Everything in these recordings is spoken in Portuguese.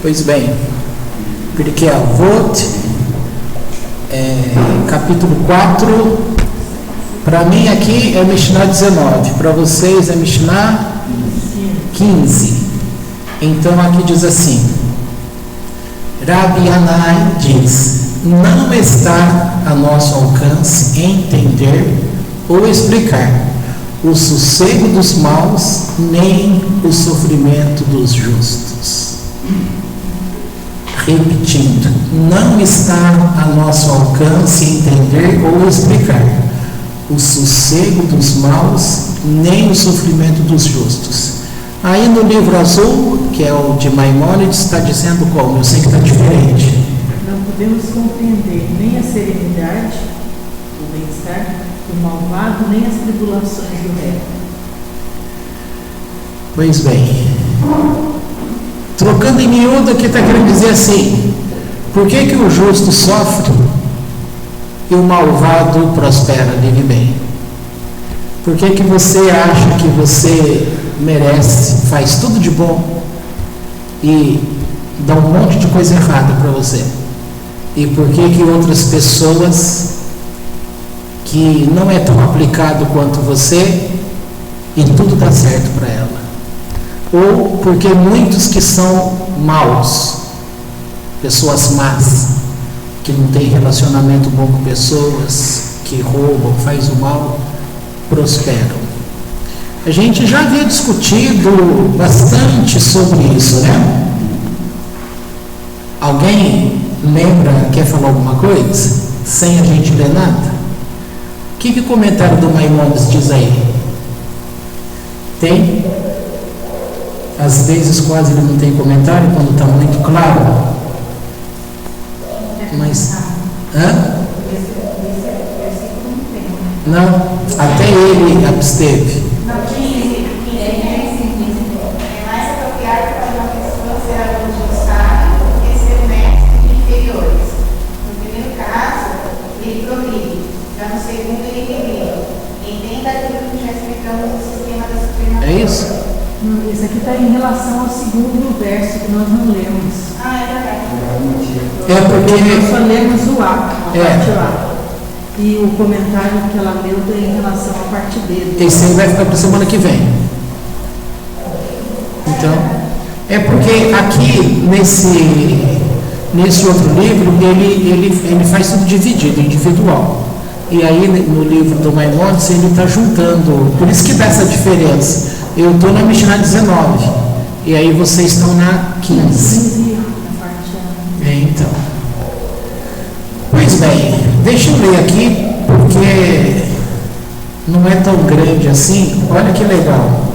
Pois bem, Pirkei Avot, capítulo 4, para mim aqui é Mishnah 19, para vocês é Mishnah 15. Então aqui diz assim: Rabi Yanai diz: não está a nosso alcance entender ou explicar o sossego dos maus, nem o sofrimento dos justos. Repetindo, não está a nosso alcance entender ou explicar o sossego dos maus, nem o sofrimento dos justos. Aí no livro azul, que é o de Maimônides, está dizendo como? Eu sei que está diferente. Não podemos compreender nem a serenidade, o bem-estar do malvado, nem as tribulações do réu. Pois bem, trocando em miúdo, aqui está querendo dizer assim: por que o justo sofre e o malvado prospera, vive bem? Por que você acha que você merece, faz tudo de bom e dá um monte de coisa errada para você? E por que outras pessoas que não é tão aplicado quanto você e tudo dá certo para ela? Ou porque muitos que são maus, pessoas más, que não têm relacionamento bom com pessoas, que roubam, faz o mal, prosperam. A gente já havia discutido bastante sobre isso, né? Alguém lembra, quer falar alguma coisa? Sem a gente ler nada? O que o comentário do Maimônides diz aí? Tem? Às vezes quase ele não tem comentário quando está muito claro. Mas... hã? Não, até ele absteve. É mais apropriado para uma pessoa ser aluno de sábio do que ser mestre de inferiores. No primeiro caso, ele progride. Já no segundo, ele regride. Entenda aquilo que já explicamos no sistema da Suprema Corte. É isso? Isso aqui está em relação ao segundo verso que nós não lemos. Ah, é verdade. É porque... nós só lemos o A, a parte É. A. E o comentário que ela leu é em relação à parte B. Esse aí vai ficar para a semana que vem. Então, é porque aqui nesse outro livro ele faz tudo dividido, individual. E aí no livro do Maimônides ele está juntando, por isso que dá essa diferença. Eu estou na Mishnah 19 e aí vocês estão na 15. Então, pois bem, deixa eu ler aqui porque não é tão grande assim. Olha que legal.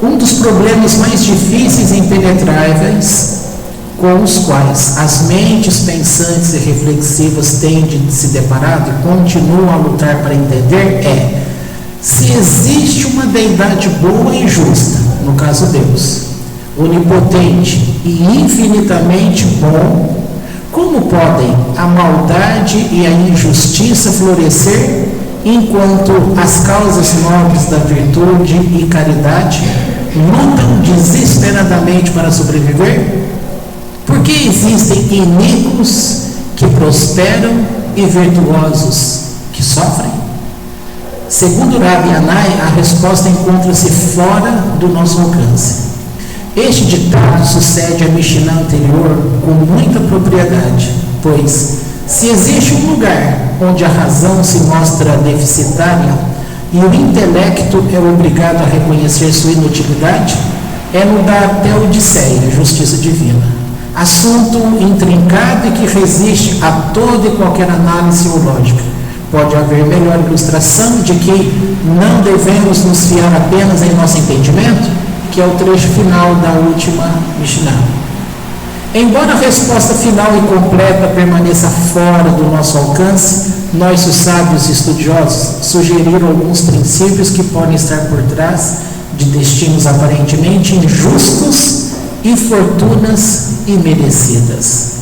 Um dos problemas mais difíceis e impenetráveis com os quais as mentes pensantes e reflexivas têm de se deparado e continuam a lutar para entender é se existe uma deidade boa e justa, no caso Deus, onipotente e infinitamente bom, como podem a maldade e a injustiça florescer enquanto as causas nobres da virtude e caridade lutam desesperadamente para sobreviver? Por que existem iníquos que prosperam e virtuosos que sofrem? Segundo Rabi Yanai, a resposta encontra-se fora do nosso alcance. Este ditado sucede à Mishnah anterior com muita propriedade, pois, se existe um lugar onde a razão se mostra deficitária e o intelecto é obrigado a reconhecer sua inutilidade, é no da Teodiceia, justiça divina. Assunto intrincado e que resiste a toda e qualquer análise teológica. Pode haver melhor ilustração de que não devemos nos fiar apenas em nosso entendimento, que é o trecho final da última Mishnah. Embora a resposta final e completa permaneça fora do nosso alcance, nós, os sábios e estudiosos, sugeriram alguns princípios que podem estar por trás de destinos aparentemente injustos e fortunas imerecidas.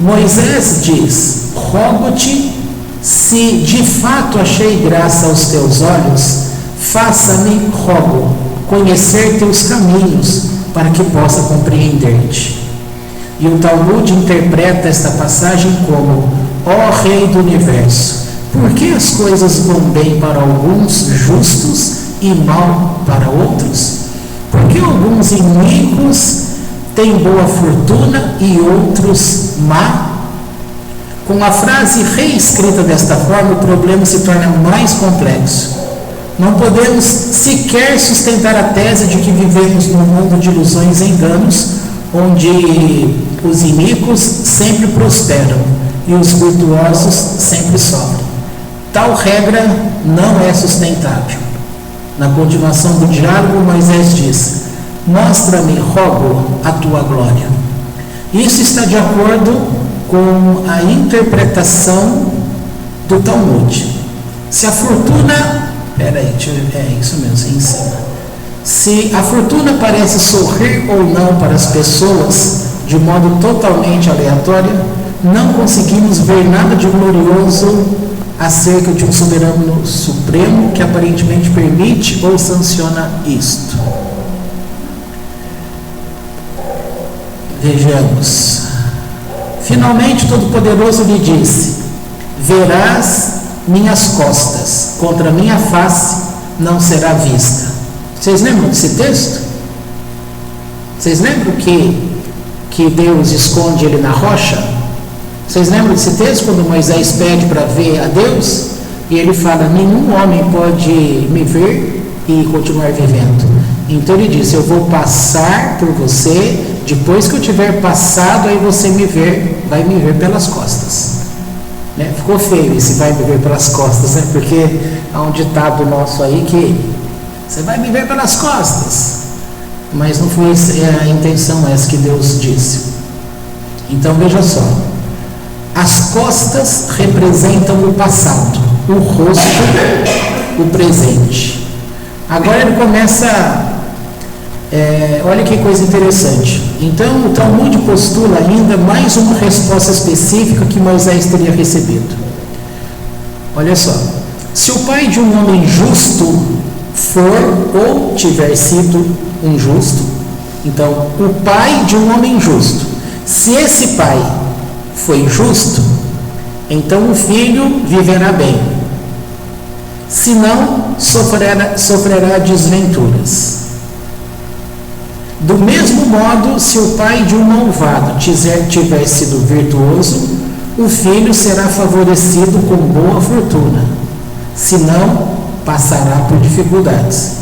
Moisés diz: rogo-te, se de fato achei graça aos teus olhos, faça-me, rogo, conhecer teus caminhos, para que possa compreender-te. E o Talmud interpreta esta passagem como: ó Rei do Universo, por que as coisas vão bem para alguns justos e mal para outros? Por que alguns iníquos têm boa fortuna e outros má? Com a frase reescrita desta forma, o problema se torna mais complexo. Não podemos sequer sustentar a tese de que vivemos num mundo de ilusões e enganos, onde os iníquos sempre prosperam e os virtuosos sempre sofrem. Tal regra não é sustentável. Na continuação do diálogo, Moisés diz: mostra-me, rogo, a tua glória. Isso está de acordo com a interpretação do Talmud. Se a fortuna... isso mesmo, em cima. Se a fortuna parece sorrir ou não para as pessoas de modo totalmente aleatório, não conseguimos ver nada de glorioso acerca de um soberano supremo que aparentemente permite ou sanciona isto. Vejamos. Finalmente, o Todo-Poderoso lhe disse: verás minhas costas, contra minha face não será vista. Vocês lembram desse texto? Vocês lembram que Deus esconde ele na rocha? Vocês lembram desse texto, quando Moisés pede para ver a Deus? E ele fala: nenhum homem pode me ver e continuar vivendo. Então ele diz: eu vou passar por você, depois que eu tiver passado, aí você vai me ver pelas costas. Né? Ficou feio esse vai me ver pelas costas, né? Porque há um ditado nosso aí que você vai me ver pelas costas, mas não foi a intenção essa que Deus disse. Então veja só, as costas representam o passado, o rosto, o presente. Agora ele começa, olha que coisa interessante. Então o Talmud postula ainda mais uma resposta específica que Moisés teria recebido. Olha só, se o pai de um homem justo for ou tiver sido um justo, então o pai de um homem justo, se esse pai foi justo, então o filho viverá bem, se não, sofrerá desventuras. Do mesmo modo, se o pai de um malvado tiver sido virtuoso, o filho será favorecido com boa fortuna, se não, passará por dificuldades.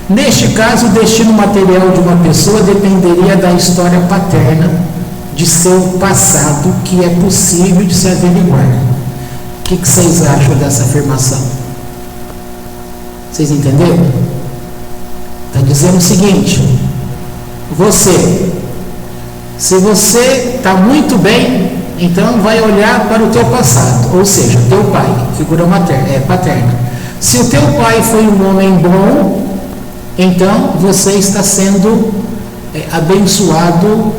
Neste caso, o destino material de uma pessoa dependeria da história paterna, de seu passado, que é possível de se averiguar. O que vocês acham dessa afirmação? Vocês entenderam? Está dizendo o seguinte: se você está muito bem, então vai olhar para o teu passado, ou seja, teu pai, figura paterna. Se o teu pai foi um homem bom, então você está sendo abençoado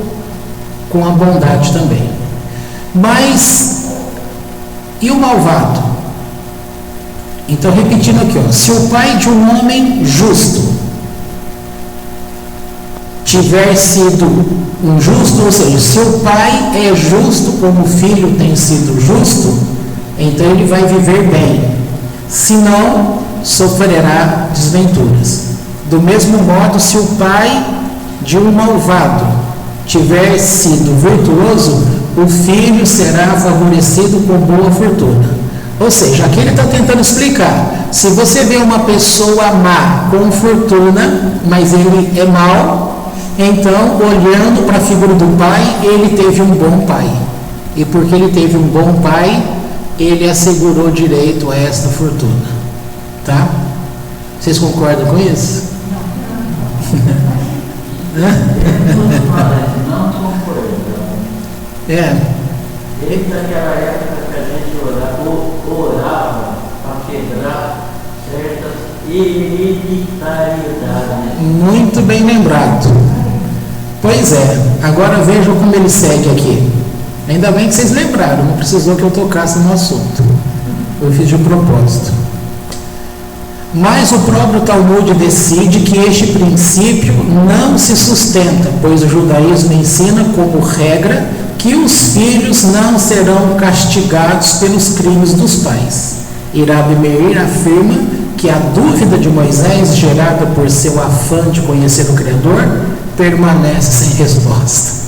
com a bondade também. Mas e o malvado? Então, repetindo aqui, se o pai de um homem justo tiver sido um justo, ou seja, se o pai é justo como o filho tem sido justo, então ele vai viver bem, se não, sofrerá desventuras. Do mesmo modo, se o pai de um malvado tiver sido virtuoso, o filho será favorecido com boa fortuna. Ou seja, aqui ele está tentando explicar: se você vê uma pessoa má com fortuna, mas ele é mau, então, olhando para a figura do pai, ele teve um bom pai. E porque ele teve um bom pai, ele assegurou direito a esta fortuna. Tá? Vocês concordam com isso? Não concordamos. Desde aquela época que a gente orava para quebrar certas hereditariedades. Muito bem lembrado. Pois é, agora vejam como ele segue aqui. Ainda bem que vocês lembraram, não precisou que eu tocasse no assunto. Eu fiz de propósito. Mas o próprio Talmud decide que este princípio não se sustenta, pois o judaísmo ensina como regra que os filhos não serão castigados pelos crimes dos pais. E Rabi Meir afirma que a dúvida de Moisés, gerada por seu afã de conhecer o Criador, permanece sem resposta.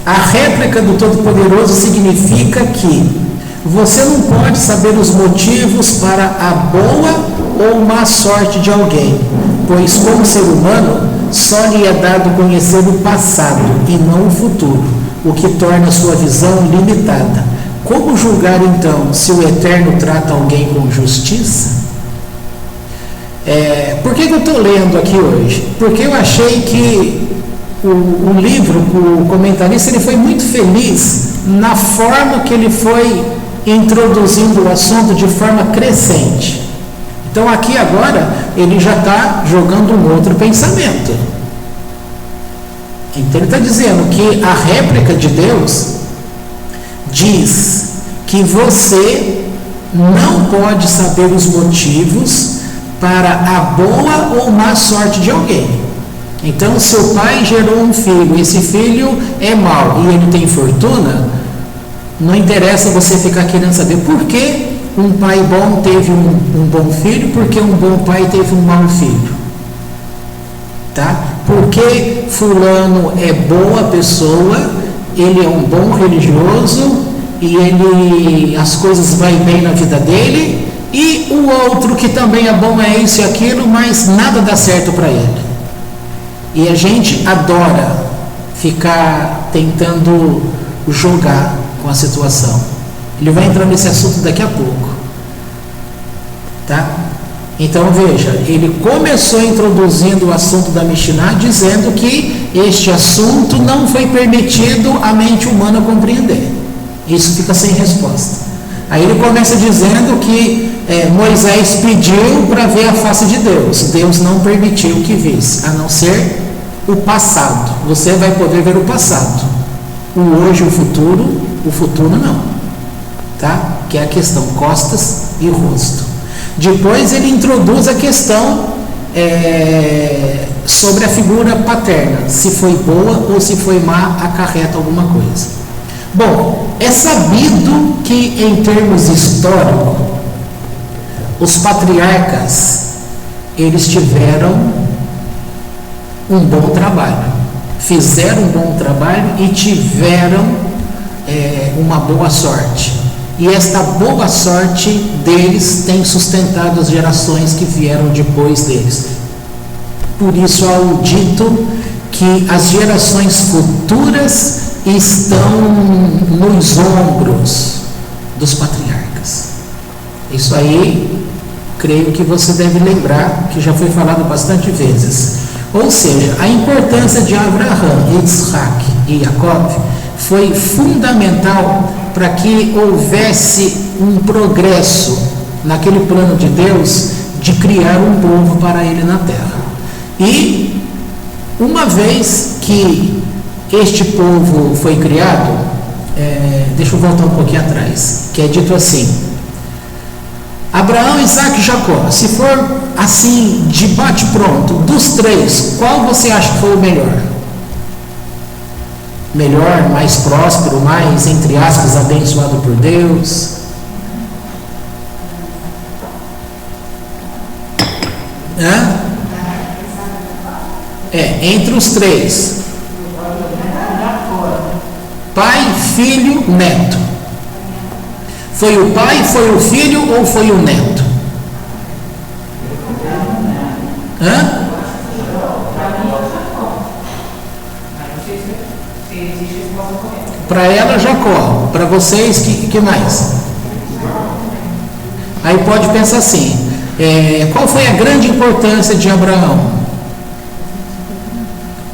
A réplica do Todo-Poderoso significa que você não pode saber os motivos para a boa ou má sorte de alguém, pois como ser humano só lhe é dado conhecer o passado e não o futuro, o que torna sua visão limitada. Como julgar então se o Eterno trata alguém com justiça? Por que eu estou lendo aqui hoje? Porque eu achei que o livro, o comentarista, ele foi muito feliz na forma que ele foi introduzindo o assunto de forma crescente. Então aqui agora ele já está jogando um outro pensamento. Então ele está dizendo que a réplica de Deus diz que você não pode saber os motivos para a boa ou má sorte de alguém. Então, seu pai gerou um filho, esse filho é mau e ele tem fortuna, não interessa você ficar querendo saber por que um pai bom teve um bom filho, porque um bom pai teve um mau filho. Tá? Porque fulano é boa pessoa, ele é um bom religioso e as coisas vão bem na vida dele, e o outro que também é bom é isso e aquilo, mas nada dá certo para ele. E a gente adora ficar tentando jogar com a situação. Ele vai entrar nesse assunto daqui a pouco. Tá? Então veja, ele começou introduzindo o assunto da Mishnah dizendo que este assunto não foi permitido à mente humana compreender. Isso fica sem resposta. Aí ele começa dizendo que Moisés pediu para ver a face de Deus. Deus não permitiu que visse, a não ser o passado. Você vai poder ver o passado. O hoje, o futuro não. Tá? Que é a questão costas e rosto. Depois ele introduz a questão sobre a figura paterna, se foi boa ou se foi má, acarreta alguma coisa. Bom, é sabido que em termos históricos, os patriarcas, eles tiveram um bom trabalho, fizeram um bom trabalho e tiveram uma boa sorte. E esta boa sorte deles tem sustentado as gerações que vieram depois deles. Por isso há o dito que as gerações futuras estão nos ombros dos patriarcas. Isso aí, creio que você deve lembrar, que já foi falado bastante vezes. Ou seja, a importância de Abraham, Isaac e Jacob foi fundamental para que houvesse um progresso naquele plano de Deus de criar um povo para ele na terra. E uma vez que este povo foi criado, deixa eu voltar um pouquinho atrás, que é dito assim: Abraão, Isaac e Jacó. Se for assim, de bate pronto, dos três, qual você acha que foi o melhor? Melhor, mais próspero, mais, entre aspas, abençoado por Deus? Entre os três. Pai, filho, neto. Foi o pai, foi o filho ou foi o neto? Para ela, Jacó. Para vocês, que mais? Aí pode pensar assim, qual foi a grande importância de Abraão?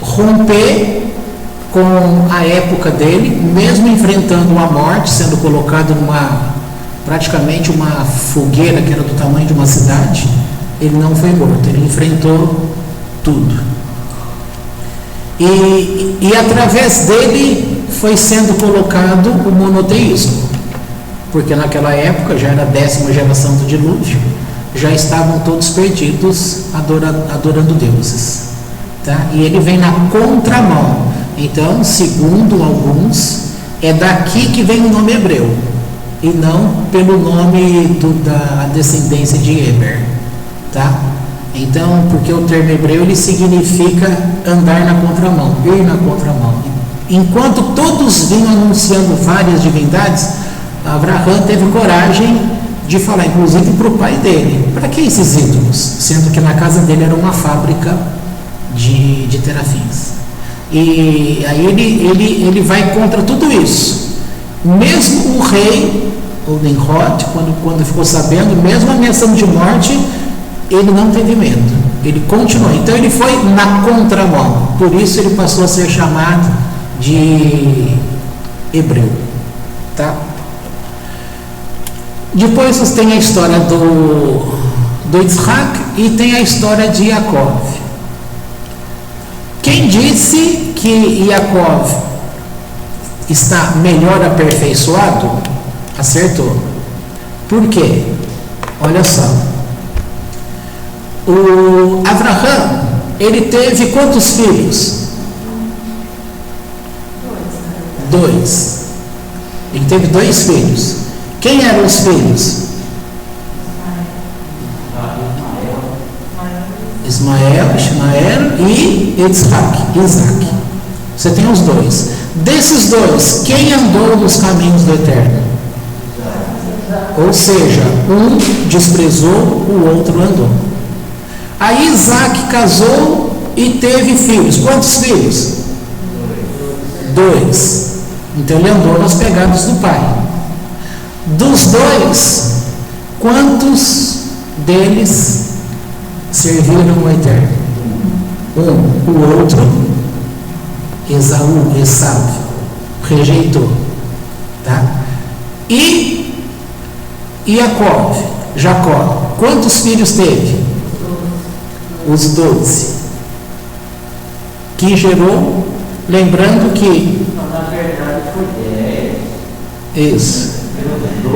Romper com a época dele, mesmo enfrentando a morte, sendo colocado praticamente uma fogueira que era do tamanho de uma cidade, ele não foi morto, ele enfrentou tudo. E através dele foi sendo colocado o monoteísmo. porque naquela época já era a 10ª geração do dilúvio, já estavam todos perdidos adorando deuses, tá? E ele vem na contramão. Então, segundo alguns, é daqui que vem o nome hebreu, e não pelo nome da descendência de Eber, tá? Então, porque o termo hebreu ele significa andar na contramão, ir na contramão. Enquanto todos vinham anunciando várias divindades, Abraão teve coragem de falar, inclusive para o pai dele, para que esses ídolos? Sendo que na casa dele era uma fábrica de terafins. E aí ele vai contra tudo isso. Mesmo o rei, o Nimrod, quando ficou sabendo, mesmo ameaçando de morte, ele não teve medo, ele continuou. Então ele foi na contramão, por isso ele passou a ser chamado de hebreu, tá? Depois você tem a história do Isaac e tem a história de Jacob. Quem disse que Jacob está melhor aperfeiçoado, acertou. Por quê? Olha só. O Abraão, ele teve quantos filhos? 2. Ele teve 2 filhos. Quem eram os filhos? Ismael e Isaac. Você tem os 2. Desses 2, quem andou nos caminhos do Eterno? Ou seja, um desprezou, o outro andou. Aí Isaac casou e teve filhos. Quantos filhos? 2. Então ele andou nas pegadas do pai. Dos 2, quantos deles serviram o Eterno? O outro, Esaú, rejeitou, tá? E Jacó, quantos filhos teve? Os 12. Que gerou, lembrando que... Na verdade foi 10. Isso. 2,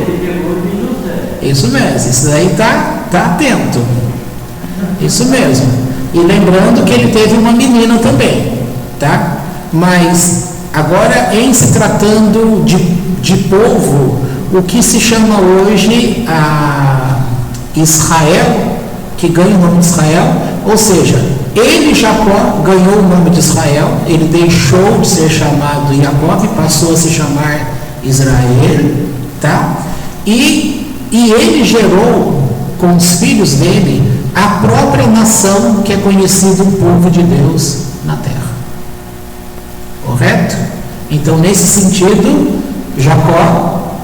ele pegou de José. Isso mesmo, isso daí tá atento. Isso mesmo. E lembrando que ele teve uma menina também, tá? Mas agora, em se tratando de povo, o que se chama hoje a Israel, que ganha o nome de Israel, ou seja, ele, Jacó, ganhou o nome de Israel, ele deixou de ser chamado Jacob e passou a se chamar Israel, tá? E ele gerou com os filhos dele a própria nação que é conhecida o povo de Deus na terra. Correto? Então, nesse sentido, Jacó,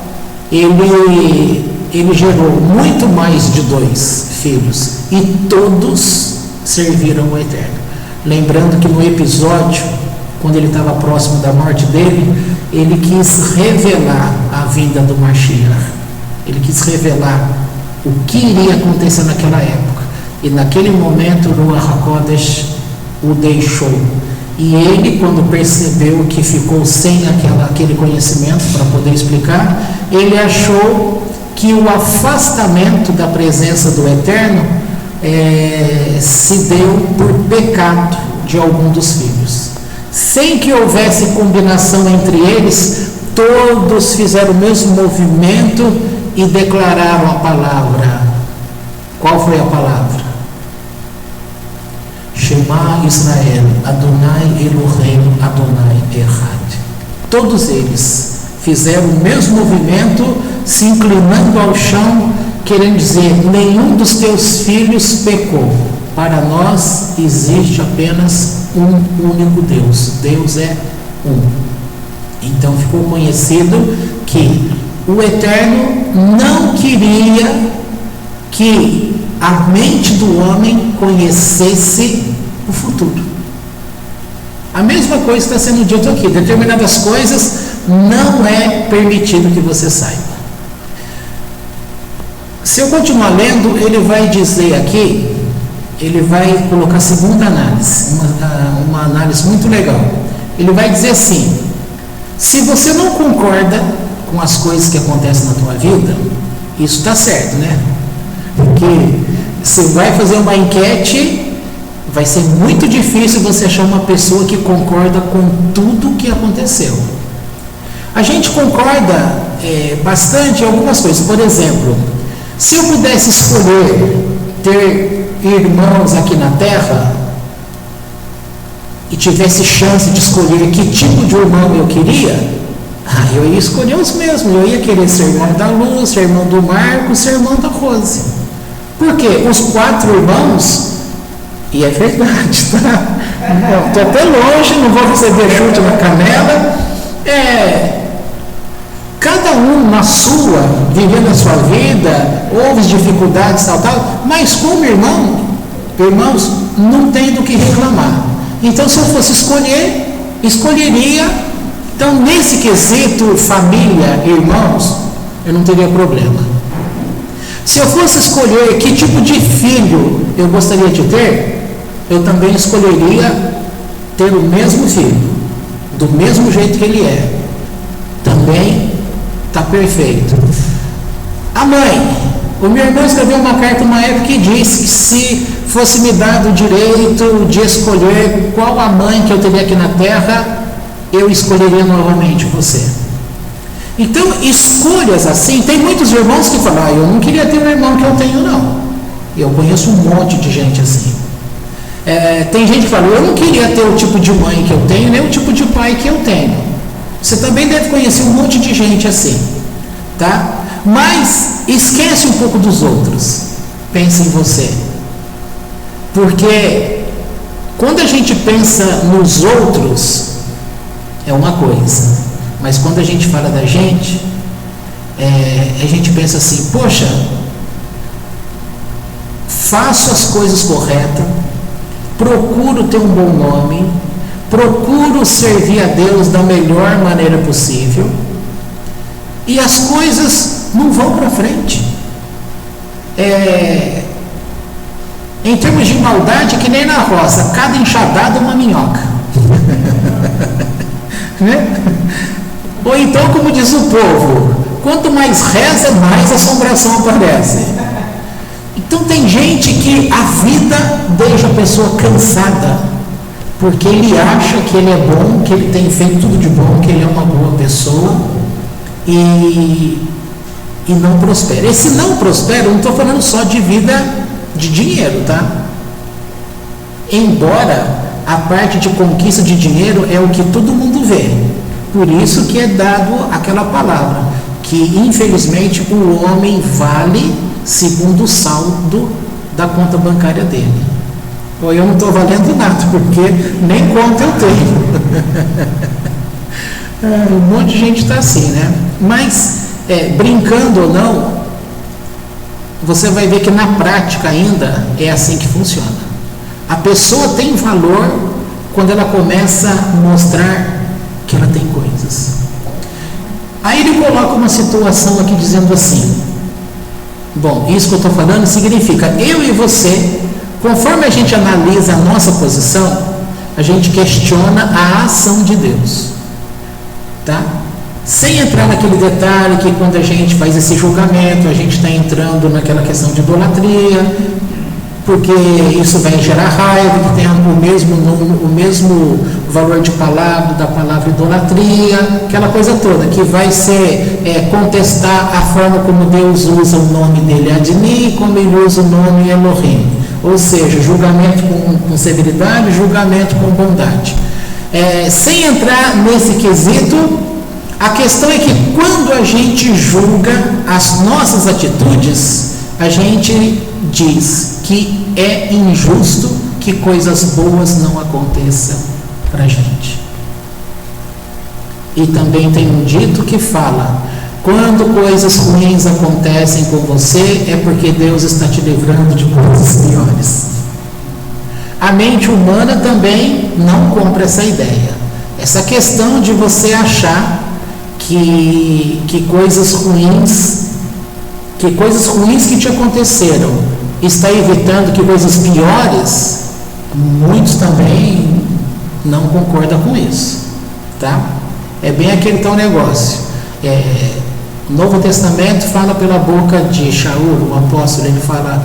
ele gerou muito mais de 2 filhos e todos serviram o Eterno. Lembrando que no episódio, quando ele estava próximo da morte dele, ele quis revelar a vinda do Mashiach. Ele quis revelar o que iria acontecer naquela época. E naquele momento, o Ruach HaKodesh o deixou. E ele, quando percebeu que ficou sem aquele conhecimento para poder explicar, ele achou que o afastamento da presença do Eterno se deu por pecado de algum dos filhos. Sem que houvesse combinação entre eles, todos fizeram o mesmo movimento e declararam a palavra. Qual foi a palavra? Shema Israel, Adonai Eloheinu, Adonai Echad. Todos eles fizeram o mesmo movimento, se inclinando ao chão, querendo dizer: nenhum dos teus filhos pecou. Para nós existe apenas um único Deus. Deus é um. Então ficou conhecido que o Eterno não queria que a mente do homem conhecesse o futuro. A mesma coisa está sendo dito aqui. Determinadas coisas não é permitido que você saiba. Se eu continuar lendo, ele vai dizer aqui, ele vai colocar a segunda análise, uma análise muito legal. Ele vai dizer assim: se você não concorda com as coisas que acontecem na tua vida, isso está certo, né? Porque você vai fazer uma enquete, vai ser muito difícil você achar uma pessoa que concorda com tudo que aconteceu. A gente concorda bastante em algumas coisas. Por exemplo, se eu pudesse escolher ter irmãos aqui na Terra e tivesse chance de escolher que tipo de irmão eu queria, eu ia escolher os mesmos. Eu ia querer ser irmão da Luz, ser irmão do Marcos, ser irmão da Rose. Por quê? Os 4 irmãos, e é verdade, tá? Estou até longe, não vou receber chute na canela. Cada um na sua, vivendo a sua vida, houve dificuldades, tal, mas como irmãos, não tem do que reclamar. Então, se eu fosse escolher, escolheria. Então, nesse quesito, família, irmãos, eu não teria problema. Se eu fosse escolher que tipo de filho eu gostaria de ter, eu também escolheria ter o mesmo filho, do mesmo jeito que ele é. Também está perfeito. A mãe, o meu irmão escreveu uma carta uma época que disse que se fosse me dado o direito de escolher qual a mãe que eu teria aqui na Terra, eu escolheria novamente você. Então, escolhas assim, tem muitos irmãos que falam, eu não queria ter o irmão que eu tenho, não. Eu conheço um monte de gente assim. Tem gente que fala, eu não queria ter o tipo de mãe que eu tenho, nem o tipo de pai que eu tenho. Você também deve conhecer um monte de gente assim, tá? Mas esquece um pouco dos outros. Pense em você. Porque quando a gente pensa nos outros, é uma coisa. Mas quando a gente fala da gente, a gente pensa assim, poxa, faço as coisas corretas, procuro ter um bom nome, procuro servir a Deus da melhor maneira possível, e as coisas não vão para frente. Em termos de maldade, que nem na roça, cada enxadada é uma minhoca. Né? Ou então, como diz o povo, quanto mais reza, mais assombração aparece. Então tem gente que a vida deixa a pessoa cansada, porque ele acha que ele é bom, que ele tem feito tudo de bom, que ele é uma boa pessoa, e não prospera. Esse não prospera, eu não estou falando só de vida de dinheiro, tá? Embora a parte de conquista de dinheiro é o que todo mundo vê. Por isso que é dado aquela palavra, que infelizmente o homem vale segundo o saldo da conta bancária dele. Ou eu não estou valendo nada, porque nem conta eu tenho. Um monte de gente está assim, né? Mas, brincando ou não, você vai ver que na prática ainda é assim que funciona. A pessoa tem valor quando ela começa a mostrar que ela tem coisas. Aí ele coloca uma situação aqui dizendo assim, bom, isso que eu estou falando significa, eu e você, conforme a gente analisa a nossa posição, a gente questiona a ação de Deus, tá? Sem entrar naquele detalhe que quando a gente faz esse julgamento, a gente está entrando naquela questão de idolatria, porque isso vai gerar raiva, que tem o mesmo valor de palavra, da palavra idolatria, aquela coisa toda, que vai ser contestar a forma como Deus usa o nome dele, Adni, como ele usa o nome Elohim, ou seja, julgamento com severidade, julgamento com bondade. Sem entrar nesse quesito, a questão é que quando a gente julga as nossas atitudes, a gente diz que é injusto que coisas boas não aconteçam para a gente. E também tem um dito que fala, quando coisas ruins acontecem com você, é porque Deus está te livrando de coisas piores. A mente humana também não compra essa ideia. Essa questão de você achar que coisas ruins que te aconteceram está evitando que coisas piores, muitos também não concordam com isso, tá? É bem aquele tal negócio. O Novo Testamento fala pela boca de Shaul, o apóstolo, ele fala,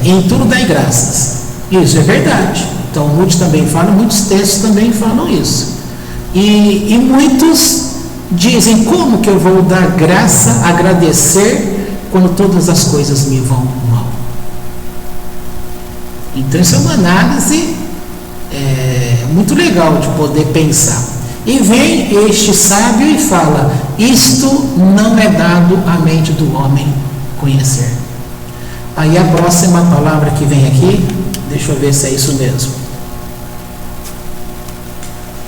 em tudo dai graças. Isso é verdade. Então, muitos também falam, muitos textos também falam isso. E muitos dizem, como que eu vou dar graça, agradecer, quando todas as coisas me vão mal? Então, isso é uma análise muito legal de poder pensar. E vem este sábio e fala, isto não é dado à mente do homem conhecer. Aí a próxima palavra que vem aqui, deixa eu ver se é isso mesmo.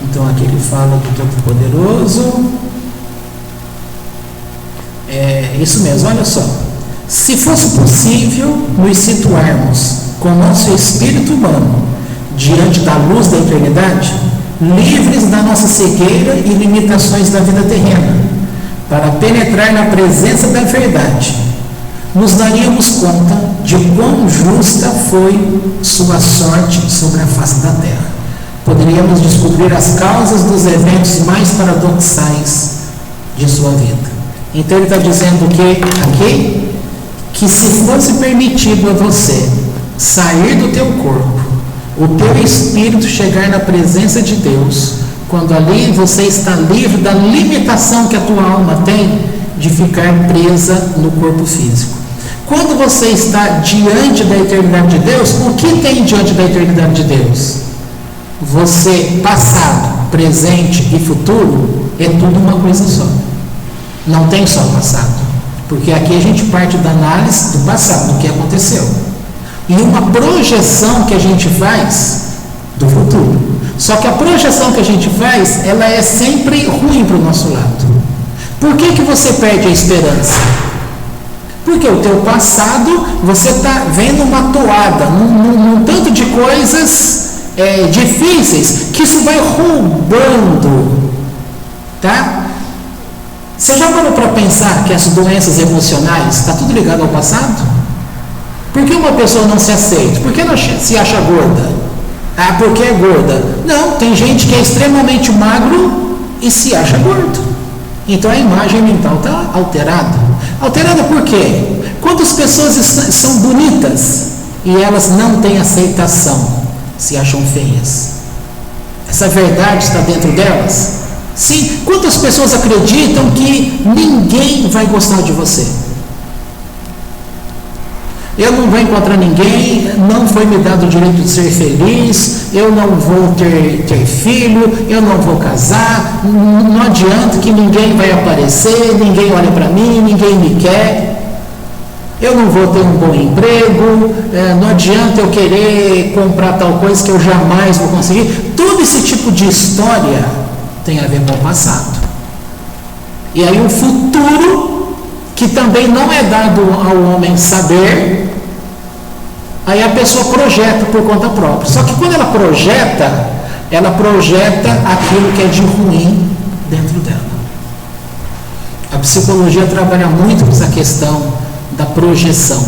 Então aqui ele fala do Todo-Poderoso. É isso mesmo, olha só. Se fosse possível nos situarmos com o nosso espírito humano diante da luz da eternidade, livres da nossa cegueira e limitações da vida terrena, para penetrar na presença da verdade, nos daríamos conta de quão justa foi sua sorte sobre a face da terra. Poderíamos descobrir as causas dos eventos mais paradoxais de sua vida. Então ele está dizendo aqui que se fosse permitido a você sair do teu corpo, o teu espírito chegar na presença de Deus, quando ali você está livre da limitação que a tua alma tem de ficar presa no corpo físico. Quando você está diante da eternidade de Deus, o que tem diante da eternidade de Deus? Você, passado, presente e futuro, é tudo uma coisa só. Não tem só passado. Porque aqui a gente parte da análise do passado, do que aconteceu. E uma projeção que a gente faz do futuro. Só que a projeção que a gente faz, ela é sempre ruim para o nosso lado. Por que você perde a esperança? Porque o teu passado, você está vendo uma toada, num tanto de coisas difíceis, que isso vai roubando, tá? Você já parou para pensar que as doenças emocionais, está tudo ligado ao passado? Por que uma pessoa não se aceita? Por que não se acha gorda? Ah, porque é gorda. Não, tem gente que é extremamente magro e se acha gordo. Então a imagem mental está alterada. Alterada por quê? Quantas pessoas são bonitas e elas não têm aceitação, se acham feias? Essa verdade está dentro delas? Sim. Quantas pessoas acreditam que ninguém vai gostar de você? Eu não vou encontrar ninguém, não foi me dado o direito de ser feliz, eu não vou ter filho, eu não vou casar, não adianta que ninguém vai aparecer, ninguém olha para mim, ninguém me quer, eu não vou ter um bom emprego, não adianta eu querer comprar tal coisa que eu jamais vou conseguir. Todo esse tipo de história tem a ver com o passado. E aí o futuro, que também não é dado ao homem saber, aí a pessoa projeta por conta própria. Só que quando ela projeta aquilo que é de ruim dentro dela. A psicologia trabalha muito com essa questão da projeção,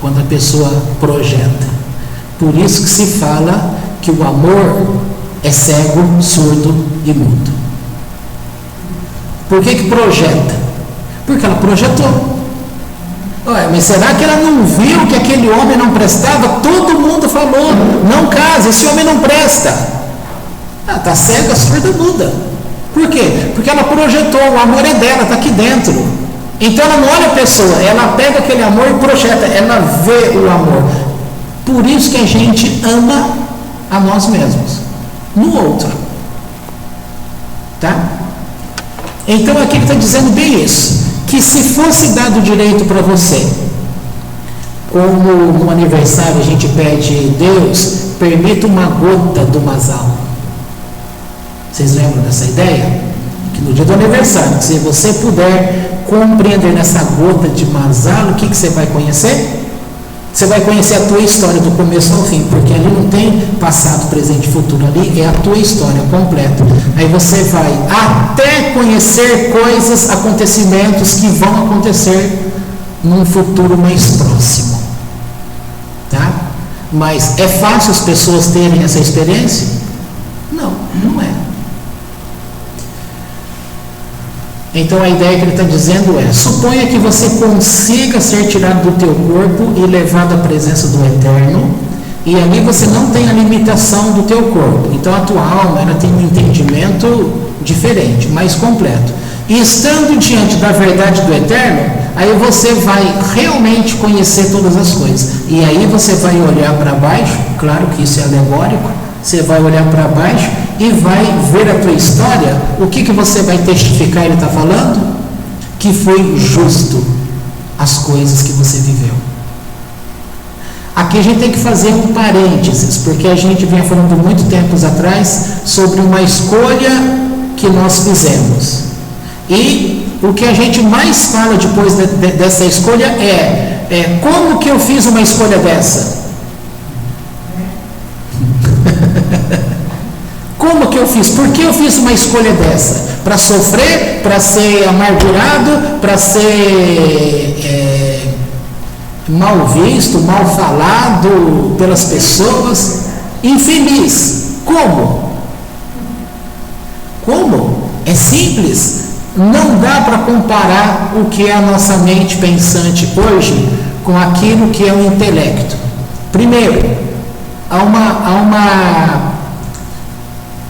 quando a pessoa projeta. Por isso que se fala que o amor é cego, surdo e mudo. Por que projeta? Porque ela projetou. Ué, mas será que ela não viu que aquele homem não prestava? Todo mundo falou, não casa, esse homem não presta. Está cega, surda, muda. Por quê? Porque ela projetou, o amor é dela, está aqui dentro. Então ela não olha a pessoa, ela pega aquele amor e projeta, ela vê o amor. Por isso que a gente ama a nós mesmos, no outro. Tá? Então aqui ele está dizendo bem isso, que se fosse dado o direito para você, como no aniversário a gente pede, Deus, permita uma gota do Mazal. Vocês lembram dessa ideia? Que no dia do aniversário, se você puder compreender nessa gota de Mazal, o que você vai conhecer? Você vai conhecer a tua história do começo ao fim, porque ali não tem passado, presente e futuro, ali é a tua história completa. Aí você vai até conhecer coisas, acontecimentos que vão acontecer num futuro mais próximo. Tá? Mas é fácil as pessoas terem essa experiência? Não, não é. Então a ideia que ele está dizendo é: suponha que você consiga ser tirado do teu corpo e levado à presença do Eterno, e ali você não tem a limitação do teu corpo. Então a tua alma, ela tem um entendimento diferente, mais completo. E estando diante da verdade do Eterno, aí você vai realmente conhecer todas as coisas. E aí você vai olhar para baixo, claro que isso é alegórico, você vai olhar para baixo e vai ver a tua história. O que você vai testificar, ele está falando? Que foi justo as coisas que você viveu. Aqui a gente tem que fazer um parênteses, porque a gente vinha falando muito tempos atrás sobre uma escolha que nós fizemos. E o que a gente mais fala depois dessa escolha é como que eu fiz uma escolha dessa? Como que eu fiz? Por que eu fiz uma escolha dessa? Para sofrer? Para ser amargurado? Para ser mal visto, mal falado pelas pessoas? Infeliz? Como? Como? É simples. Não dá para comparar o que é a nossa mente pensante hoje com aquilo que é o intelecto. Primeiro,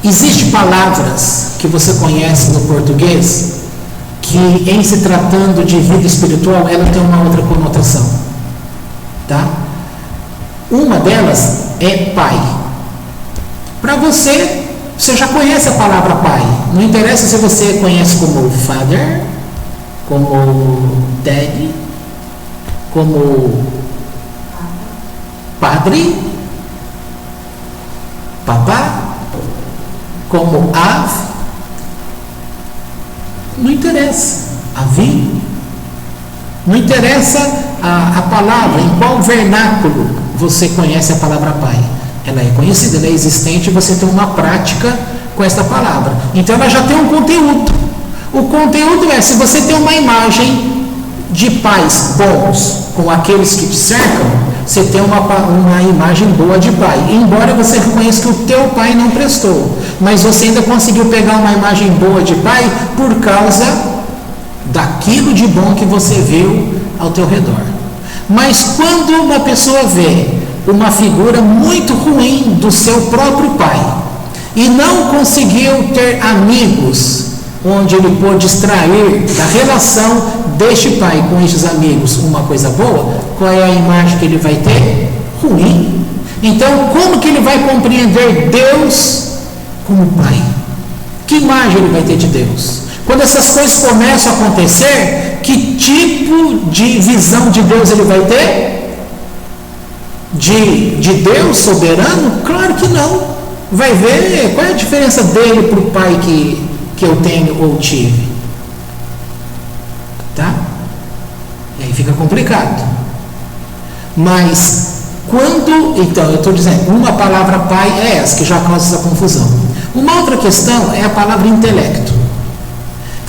existem palavras que você conhece no português que, em se tratando de vida espiritual, ela tem uma outra conotação, tá? Uma delas é pai. Para você já conhece a palavra pai. Não interessa se você conhece como father, como daddy, como padre, papá, como Av, não interessa. Avi, não interessa a palavra, em qual vernáculo você conhece a palavra pai. Ela é conhecida, ela é existente, você tem uma prática com essa palavra. Então ela já tem um conteúdo. O conteúdo é: se você tem uma imagem de pais bons com aqueles que te cercam, você tem uma imagem boa de pai, embora você reconheça que o teu pai não prestou, mas você ainda conseguiu pegar uma imagem boa de pai por causa daquilo de bom que você viu ao teu redor. Mas quando uma pessoa vê uma figura muito ruim do seu próprio pai e não conseguiu ter amigos onde ele pôde extrair da relação deste pai com estes amigos uma coisa boa, qual é a imagem que ele vai ter? Ruim. Então, como que ele vai compreender Deus como pai? Que imagem ele vai ter de Deus? Quando essas coisas começam a acontecer, que tipo de visão de Deus ele vai ter? De Deus soberano? Claro que não. Vai ver qual é a diferença dele para o pai que eu tenho ou tive. Tá? E aí fica complicado. Mas quando, então eu estou dizendo, uma palavra pai é essa que já causa essa confusão. Uma outra questão é a palavra intelecto.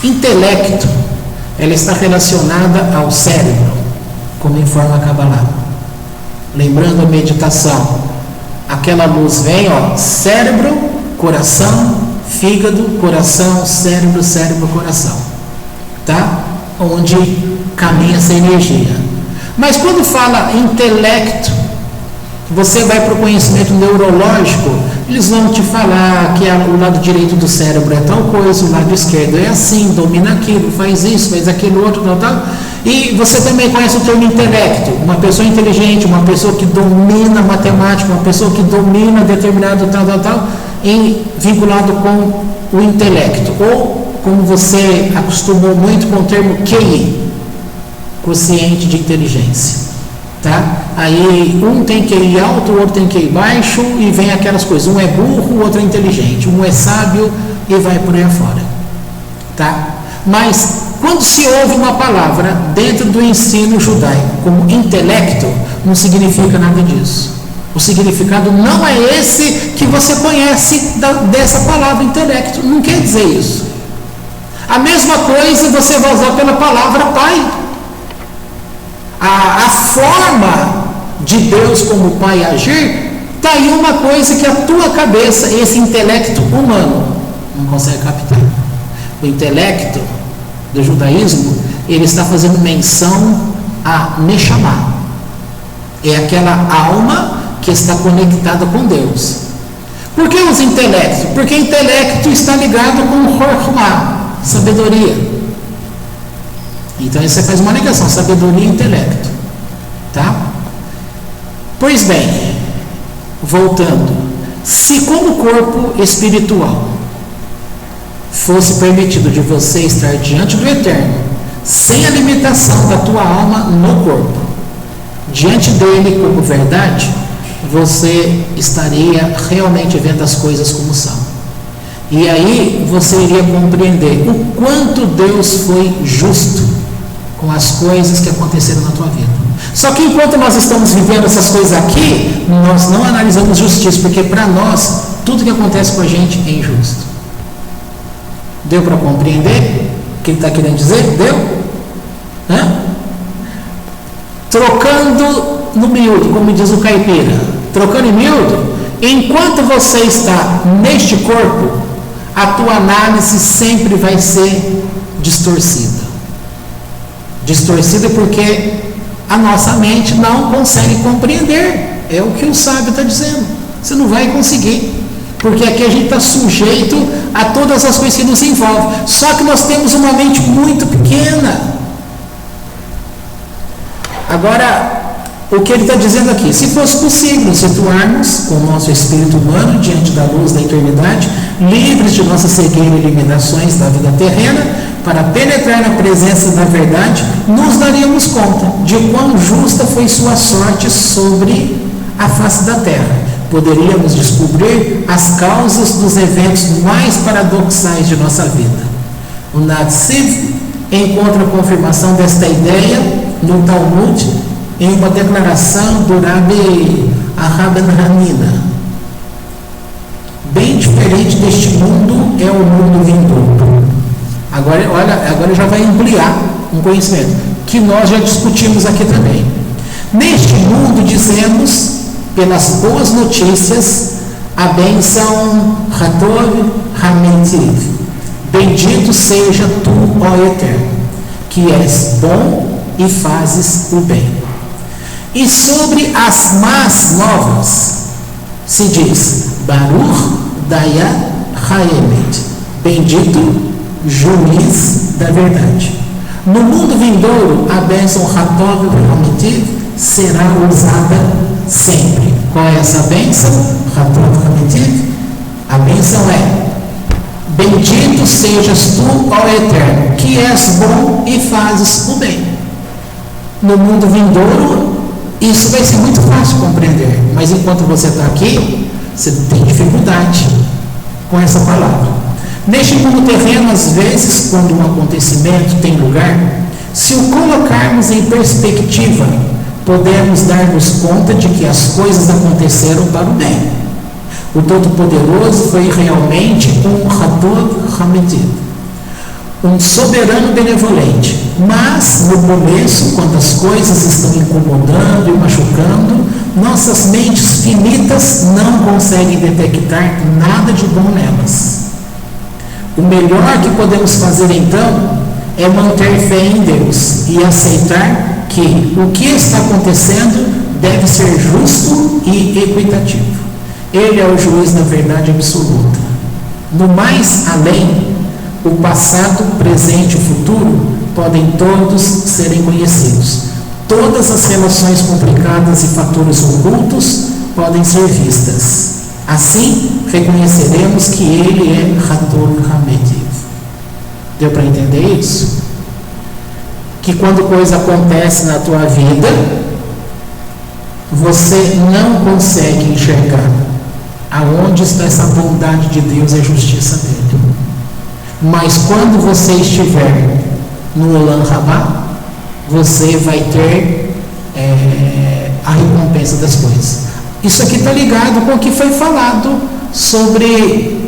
Intelecto, ela está relacionada ao cérebro, como informa a Kabbalah. Lembrando a meditação, aquela luz vem, cérebro, coração, fígado, coração, cérebro, cérebro, coração, tá? Onde caminha essa energia. Mas quando fala intelecto, você vai para o conhecimento neurológico, eles vão te falar que o lado direito do cérebro é tal coisa, o lado esquerdo é assim, domina aquilo, faz isso, faz aquilo outro, tal. E você também conhece o termo intelecto, uma pessoa inteligente, uma pessoa que domina matemática, uma pessoa que domina determinado tal, vinculado com o intelecto, ou como você acostumou muito com o termo QI, quociente de inteligência, tá? Aí um tem QI alto, o outro tem QI baixo e vem aquelas coisas, um é burro, o outro é inteligente, um é sábio e vai por aí afora, tá? Mas quando se ouve uma palavra dentro do ensino judaico como intelecto, não significa nada disso. O significado não é esse que você conhece dessa palavra intelecto. Não quer dizer isso. A mesma coisa você vai usar pela palavra pai. A forma de Deus como pai agir, está aí uma coisa que a tua cabeça, esse intelecto humano, não consegue captar. O intelecto do judaísmo, ele está fazendo menção a Neshama. É aquela alma que está conectada com Deus. Por que os intelectos? Porque intelecto está ligado com Chokhmah, sabedoria. Então você faz uma ligação, sabedoria e intelecto. Tá? Pois bem, voltando. Se como corpo espiritual fosse permitido de você estar diante do Eterno, sem a limitação da tua alma no corpo, diante dele como verdade, você estaria realmente vendo as coisas como são. E aí você iria compreender o quanto Deus foi justo com as coisas que aconteceram na tua vida. Só que enquanto nós estamos vivendo essas coisas aqui, nós não analisamos justiça, porque para nós, tudo que acontece com a gente é injusto. Deu para compreender o que ele está querendo dizer? Deu? Trocando no miúdo, como diz o caipira, trocando em miúdo, enquanto você está neste corpo, a tua análise sempre vai ser distorcida. Distorcida porque a nossa mente não consegue compreender. É o que o sábio está dizendo. Você não vai conseguir. Porque aqui a gente está sujeito a todas as coisas que nos envolvem. Só que nós temos uma mente muito pequena. Agora, o que ele está dizendo aqui? Se fosse possível situarmos com o nosso espírito humano diante da luz da eternidade, livres de nossa cegueira e limitações da vida terrena, para penetrar na presença da verdade, nos daríamos conta de quão justa foi sua sorte sobre a face da terra. Poderíamos descobrir as causas dos eventos mais paradoxais de nossa vida. O Natsiv encontra confirmação desta ideia no Talmud, em uma declaração do Rabbi Ahaben Hanina. Bem diferente deste mundo é o mundo vindouro. Agora, olha, agora já vai ampliar um conhecimento que nós já discutimos aqui também. Neste mundo, dizemos, pelas boas notícias, a bênção Hatov Hametiv. Bendito seja tu, ó Eterno, que és bom e fazes o bem. E sobre as más novas, se diz Baruch Daya Haemet, bendito juiz da verdade. No mundo vindouro, a bênção Hatov Hametiv será usada sempre. Qual é essa bênção? Hatov Hametiv. A bênção é: bendito sejas tu, ó Eterno, que és bom e fazes o bem. No mundo vindouro, isso vai ser muito fácil compreender, mas enquanto você está aqui, você tem dificuldade com essa palavra. Neste mundo terreno, às vezes, quando um acontecimento tem lugar, se o colocarmos em perspectiva, podemos dar-nos conta de que as coisas aconteceram para o bem. O Todo-Poderoso foi realmente um Hatov Hametiv, um soberano benevolente. Mas, no começo, quando as coisas estão incomodando e machucando, nossas mentes finitas não conseguem detectar nada de bom nelas. O melhor que podemos fazer, então, é manter fé em Deus e aceitar que o que está acontecendo deve ser justo e equitativo. Ele é o juiz da verdade absoluta. No mais além, o passado, presente e o futuro podem todos serem conhecidos. Todas as relações complicadas e fatores ocultos podem ser vistas. Assim, reconheceremos que ele é Hatov Hametiv. Deu para entender isso? Que quando coisa acontece na tua vida, você não consegue enxergar aonde está essa bondade de Deus e a justiça dele. Mas quando você estiver no Olam Rabá, você vai ter a recompensa das coisas. Isso aqui está ligado com o que foi falado sobre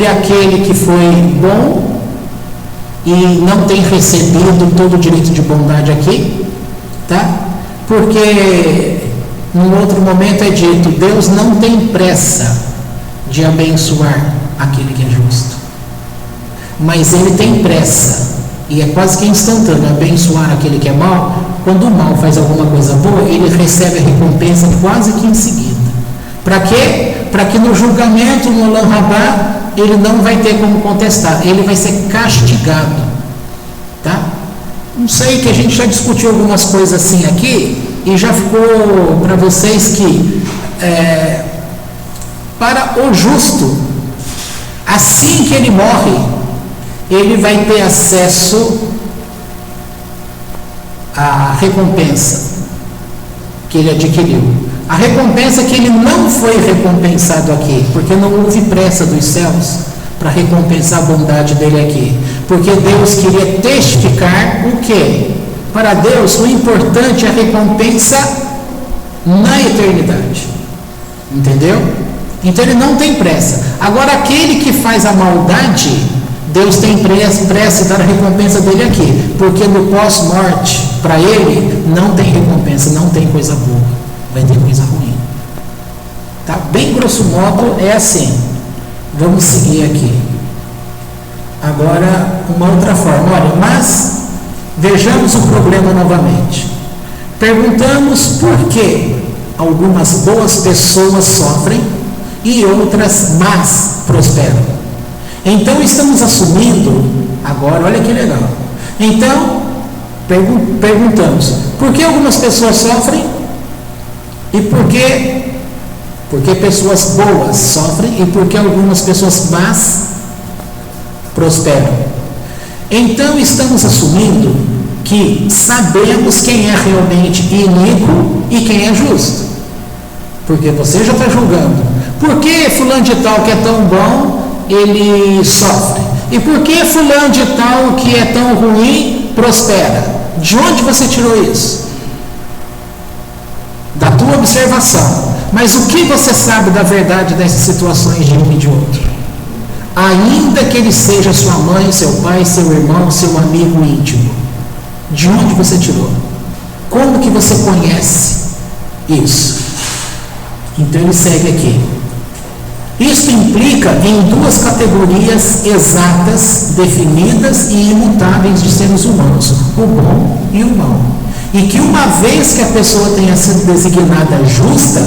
aquele que foi bom e não tem recebido todo o direito de bondade aqui, tá? Porque num outro momento é dito, Deus não tem pressa de abençoar aquele que é justo. mas ele tem pressa, e é quase que instantâneo abençoar aquele que é mau. Quando o mal faz alguma coisa boa, ele recebe a recompensa quase que em seguida. Para quê? Para que no julgamento, no Olam Rabá, ele não vai ter como contestar, ele vai ser castigado, tá? Não sei, que a gente já discutiu algumas coisas assim aqui, e já ficou para vocês que para o justo, assim que ele morre, ele vai ter acesso à recompensa que ele adquiriu. A recompensa que ele não foi recompensado aqui, porque não houve pressa dos céus para recompensar a bondade dele aqui, porque Deus queria testificar o quê? Para Deus o importante é a recompensa na eternidade, entendeu? Então ele não tem pressa. Agora aquele que faz a maldade, Deus tem pressa em dar a recompensa dele aqui, porque no pós-morte, para ele, não tem recompensa, não tem coisa boa, vai ter coisa ruim. Tá? Bem grosso modo é assim. Vamos seguir aqui. Agora, uma outra forma. Olha, mas vejamos o problema novamente. Perguntamos por que algumas boas pessoas sofrem e outras más prosperam. Então estamos assumindo, agora olha que legal. Então, perguntamos, por que algumas pessoas sofrem e por que pessoas boas sofrem e por que algumas pessoas más prosperam? Então estamos assumindo que sabemos quem é realmente iníquo e quem é justo. Porque você já está julgando. Por que fulano de tal que é tão bom, ele sofre? E por que fulano de tal que é tão ruim, prospera? De onde você tirou isso? Da tua observação. Mas o que você sabe da verdade dessas situações de um e de outro? Ainda que ele seja sua mãe, seu pai, seu irmão, seu amigo íntimo. De onde você tirou? Como que você conhece isso? Então ele segue aqui. Isso implica em duas categorias exatas, definidas e imutáveis de seres humanos, o bom e o mau. E que uma vez que a pessoa tenha sido designada justa,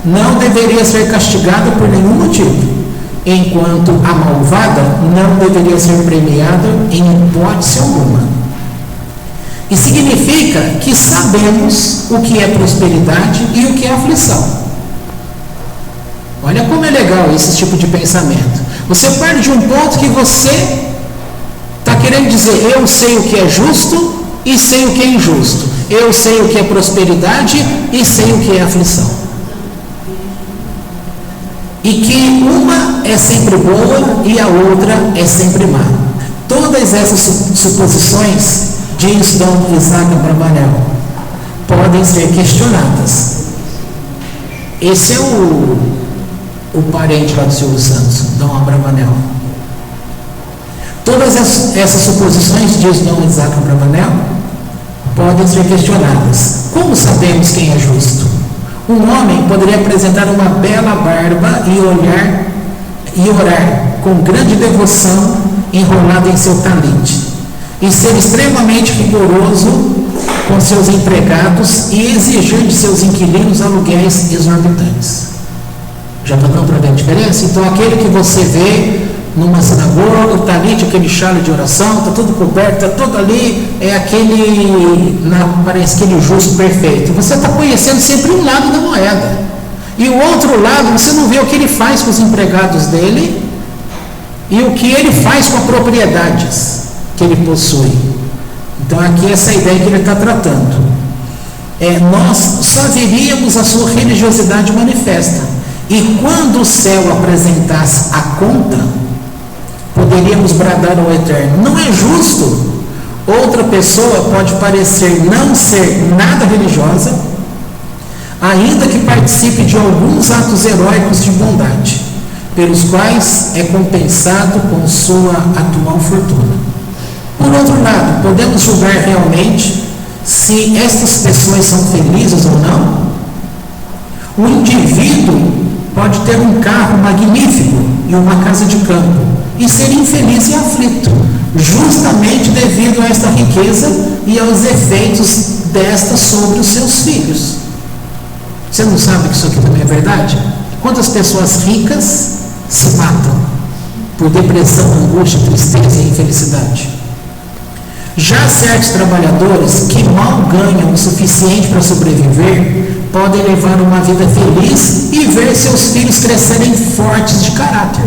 não deveria ser castigada por nenhum motivo, enquanto a malvada não deveria ser premiada em hipótese alguma. E significa que sabemos o que é prosperidade e o que é aflição. Olha como é legal esse tipo de pensamento. Você parte de um ponto que você está querendo dizer, eu sei o que é justo e sei o que é injusto. Eu sei o que é prosperidade e sei o que é aflição. E que uma é sempre boa e a outra é sempre má. Todas essas suposições, diz Dom Isaac Abravanel, podem ser questionadas. Esse é o parente lá do Silvio Santos, Dom Abravanel. Todas essas suposições, diz Dom Isaac Abravanel, podem ser questionadas. Como sabemos quem é justo? Um homem poderia apresentar uma bela barba e orar com grande devoção enrolado em seu talite, e ser extremamente rigoroso com seus empregados e exigir de seus inquilinos aluguéis exorbitantes. Já está dando para ver a diferença? Então aquele que você vê numa sinagoga, o talite, aquele chale de oração, está tudo coberto, está tudo ali, é parece aquele justo perfeito. Você está conhecendo sempre um lado da moeda. E o outro lado, você não vê o que ele faz com os empregados dele e o que ele faz com as propriedades que ele possui. Então aqui essa ideia que ele está tratando. Nós só veríamos a sua religiosidade manifesta. E quando o céu apresentasse a conta, poderíamos bradar ao Eterno, não é justo. Outra pessoa pode parecer não ser nada religiosa, ainda que participe de alguns atos heróicos de bondade, pelos quais é compensado com sua atual fortuna. Por outro lado, podemos julgar realmente se estas pessoas são felizes ou não? O indivíduo pode ter um carro magnífico e uma casa de campo, e ser infeliz e aflito, justamente devido a esta riqueza e aos efeitos desta sobre os seus filhos. Você não sabe que isso aqui também é verdade? Quantas pessoas ricas se matam por depressão, angústia, tristeza e infelicidade? Já certos trabalhadores que mal ganham o suficiente para sobreviver podem levar uma vida feliz e ver seus filhos crescerem fortes de caráter.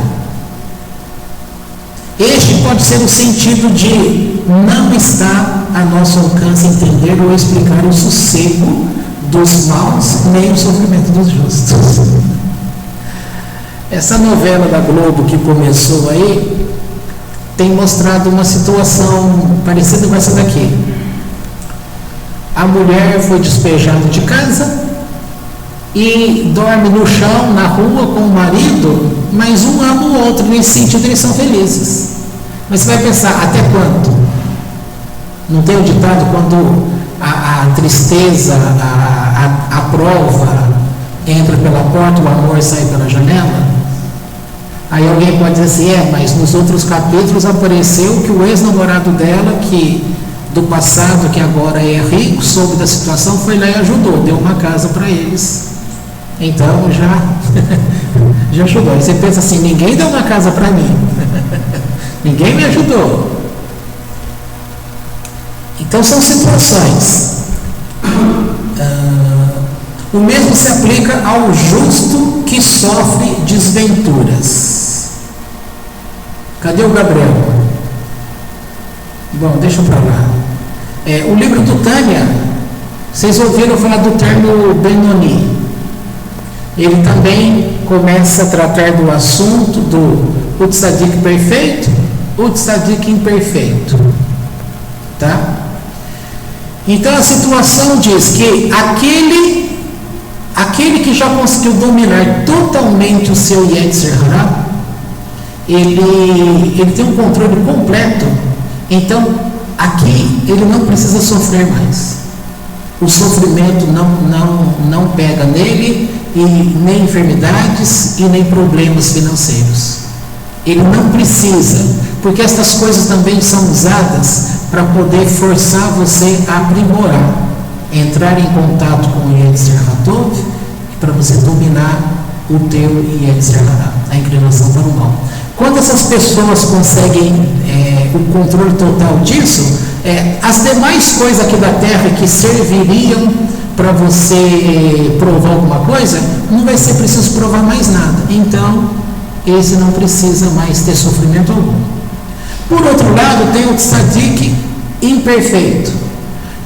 Este pode ser o sentido de não estar a nosso alcance entender ou explicar o sossego dos maus, nem o sofrimento dos justos. Essa novela da Globo que começou aí tem mostrado uma situação parecida com essa daqui. A mulher foi despejada de casa e dorme no chão, na rua com o marido, mas um ama o outro, nesse sentido eles são felizes. Mas você vai pensar, até quando? Não tem o ditado, quando a tristeza, a prova entra pela porta, o amor sai pela janela? Aí alguém pode dizer assim, mas nos outros capítulos apareceu que o ex-namorado dela, que do passado, que agora é rico, soube da situação, foi lá e ajudou, deu uma casa para eles. Então já ajudou. Aí você pensa assim, ninguém deu uma casa para mim, ninguém me ajudou. Então são situações. O mesmo se aplica ao justo que sofre desventuras. Cadê o Gabriel? Bom, deixa para lá. O livro do Tânia, vocês ouviram falar do termo Benoni. Ele também começa a tratar do assunto do tzadik perfeito, o tzadik imperfeito. Tá? Então a situação diz que aquele que já conseguiu dominar totalmente o seu Yetzer Hara, ele tem um controle completo. Então aqui ele não precisa sofrer mais. O sofrimento não pega nele, e nem enfermidades e nem problemas financeiros. Ele não precisa, porque estas coisas também são usadas para poder forçar você a aprimorar, entrar em contato com o Yetzer Hatov, para você dominar o teu Yetzer Hara, a inclinação para o mal. Quando essas pessoas conseguem o controle total disso, as demais coisas aqui da terra que serviriam para você provar alguma coisa, não vai ser preciso provar mais nada. Então, esse não precisa mais ter sofrimento algum. Por outro lado, tem o tzadik imperfeito.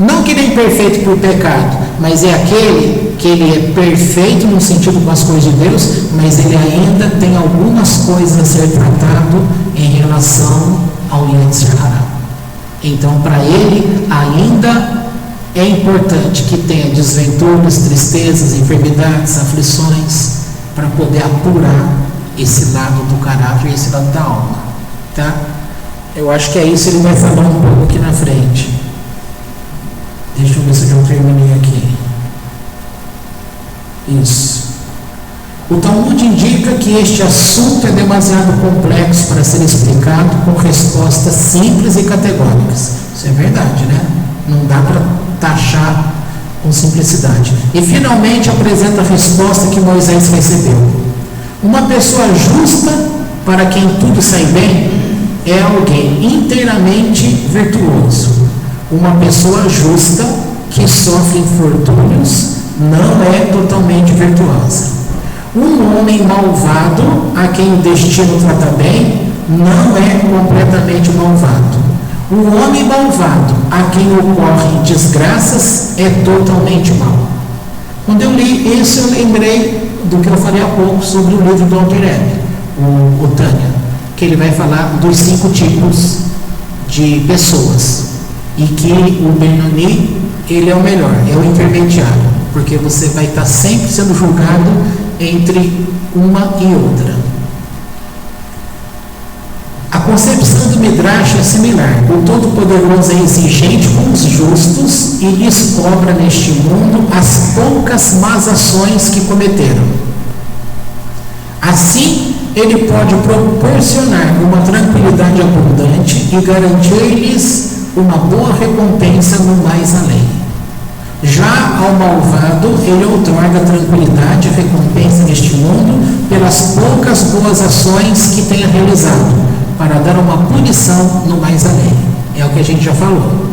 Não que ele é imperfeito por pecado, mas é aquele que ele é perfeito no sentido com as coisas de Deus, mas ele ainda tem algumas coisas a ser tratado em relação ao Yetzer Hara. Então, para ele, ainda é importante que tenha desventuras, tristezas, enfermidades, aflições, para poder apurar esse lado do caráter e esse lado da alma. Tá? Eu acho que é isso, ele vai falar um pouco aqui na frente. Deixa eu ver se eu já terminei aqui. Isso. O Talmud indica que este assunto é demasiado complexo para ser explicado com respostas simples e categóricas. Isso é verdade, né? Não dá para taxar com simplicidade. E finalmente apresenta a resposta que Moisés recebeu. Uma pessoa justa, para quem tudo sai bem, é alguém inteiramente virtuoso. Uma pessoa justa que sofre infortúnios não é totalmente virtuosa. Um homem malvado, a quem o destino trata bem, não é completamente malvado. O homem malvado, a quem ocorrem desgraças, é totalmente mau. Quando eu li isso, eu lembrei do que eu falei há pouco sobre o livro do Alter Rebbe, o Tânia, que ele vai falar dos 5 tipos de pessoas, e que o Benoni, ele é o melhor, é o intermediário, porque você vai estar sempre sendo julgado entre uma e outra. A concepção do Midrash é similar. O Todo-Poderoso é exigente com os justos e lhes cobra neste mundo as poucas más ações que cometeram. Assim, ele pode proporcionar uma tranquilidade abundante e garantir-lhes uma boa recompensa no mais além. Já ao malvado, ele outorga tranquilidade e recompensa neste mundo pelas poucas boas ações que tenha realizado, para dar uma punição no mais além. É o que a gente já falou,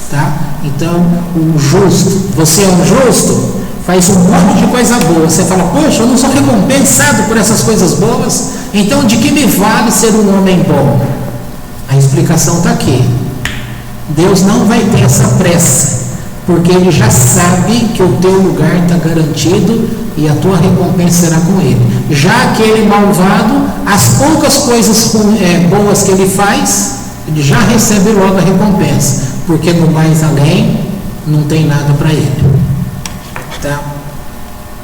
tá? Então, o justo, você é um justo, faz um monte de coisa boa, você fala, poxa, eu não sou recompensado por essas coisas boas, então de que me vale ser um homem bom? A explicação está aqui. Deus não vai ter essa pressa, porque Ele já sabe que o teu lugar está garantido e a tua recompensa será com Ele. Já aquele malvado, as poucas coisas boas que ele faz, ele já recebe logo a recompensa, porque no mais além não tem nada para ele. Tá?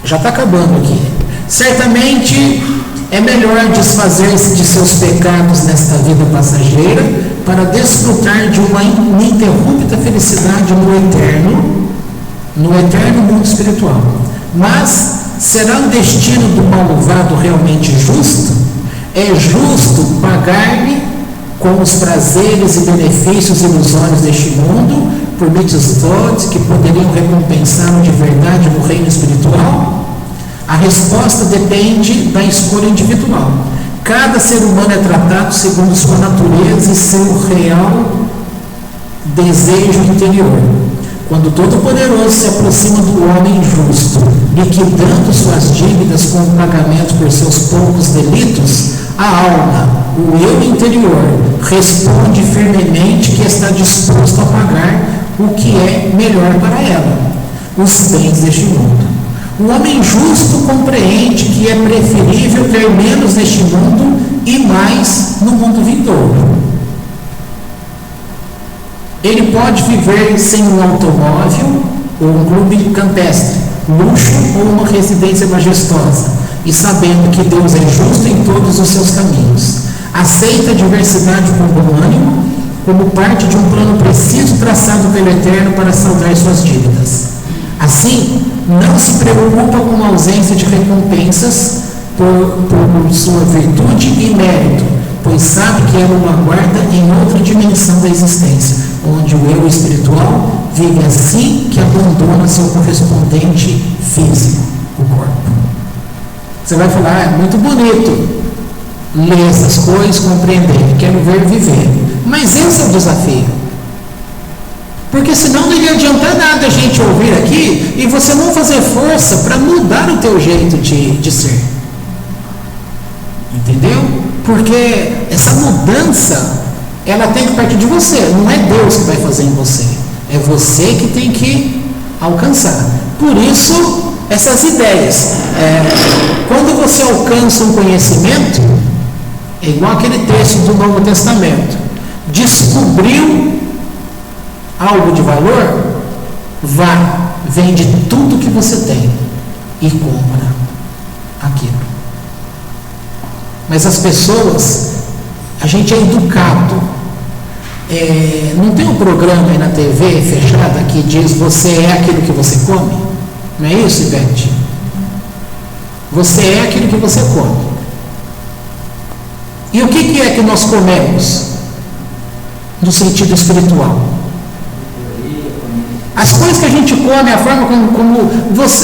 Já está acabando aqui. Certamente é melhor desfazer-se de seus pecados nesta vida passageira para desfrutar de uma ininterrupta felicidade no eterno mundo espiritual. Mas será o destino do malvado realmente justo? É justo pagar-lhe com os prazeres e benefícios ilusórios deste mundo por mitzvot que poderiam recompensá-lo de verdade no reino espiritual? A resposta depende da escolha individual. Cada ser humano é tratado segundo sua natureza e seu real desejo interior. Quando o Todo-Poderoso se aproxima do homem justo, liquidando suas dívidas com o pagamento por seus poucos delitos, a alma, o eu interior, responde firmemente que está disposto a pagar o que é melhor para ela, os bens deste mundo. O homem justo compreende que é preferível ter menos neste mundo e mais no mundo vindouro. Ele pode viver sem um automóvel ou um clube campestre, luxo ou uma residência majestosa, e sabendo que Deus é justo em todos os seus caminhos. Aceita a diversidade com bom ânimo, como parte de um plano preciso traçado pelo Eterno para saldar suas dívidas. Assim, não se preocupa com a ausência de recompensas por sua virtude e mérito, pois sabe que ela o aguarda em outra dimensão da existência, onde o eu espiritual vive assim que abandona seu correspondente físico, o corpo. Você vai falar, é muito bonito ler essas coisas, compreender, quero ver viver. Mas esse é o desafio. Porque senão não ia adiantar nada a gente ouvir aqui e você não fazer força para mudar o teu jeito de ser. Entendeu? Porque essa mudança, ela tem que partir de você. Não é Deus que vai fazer em você. É você que tem que alcançar. Por isso, essas ideias. Quando você alcança um conhecimento, é igual aquele texto do Novo Testamento. Descobriu algo de valor? Vá, vende tudo que você tem e compra aquilo. Mas as pessoas, a gente é educado. Não tem um programa aí na TV fechada que diz você é aquilo que você come? Não é isso, Ivete? Você é aquilo que você come. E o que é que nós comemos? No sentido espiritual. As coisas que a gente come, a forma como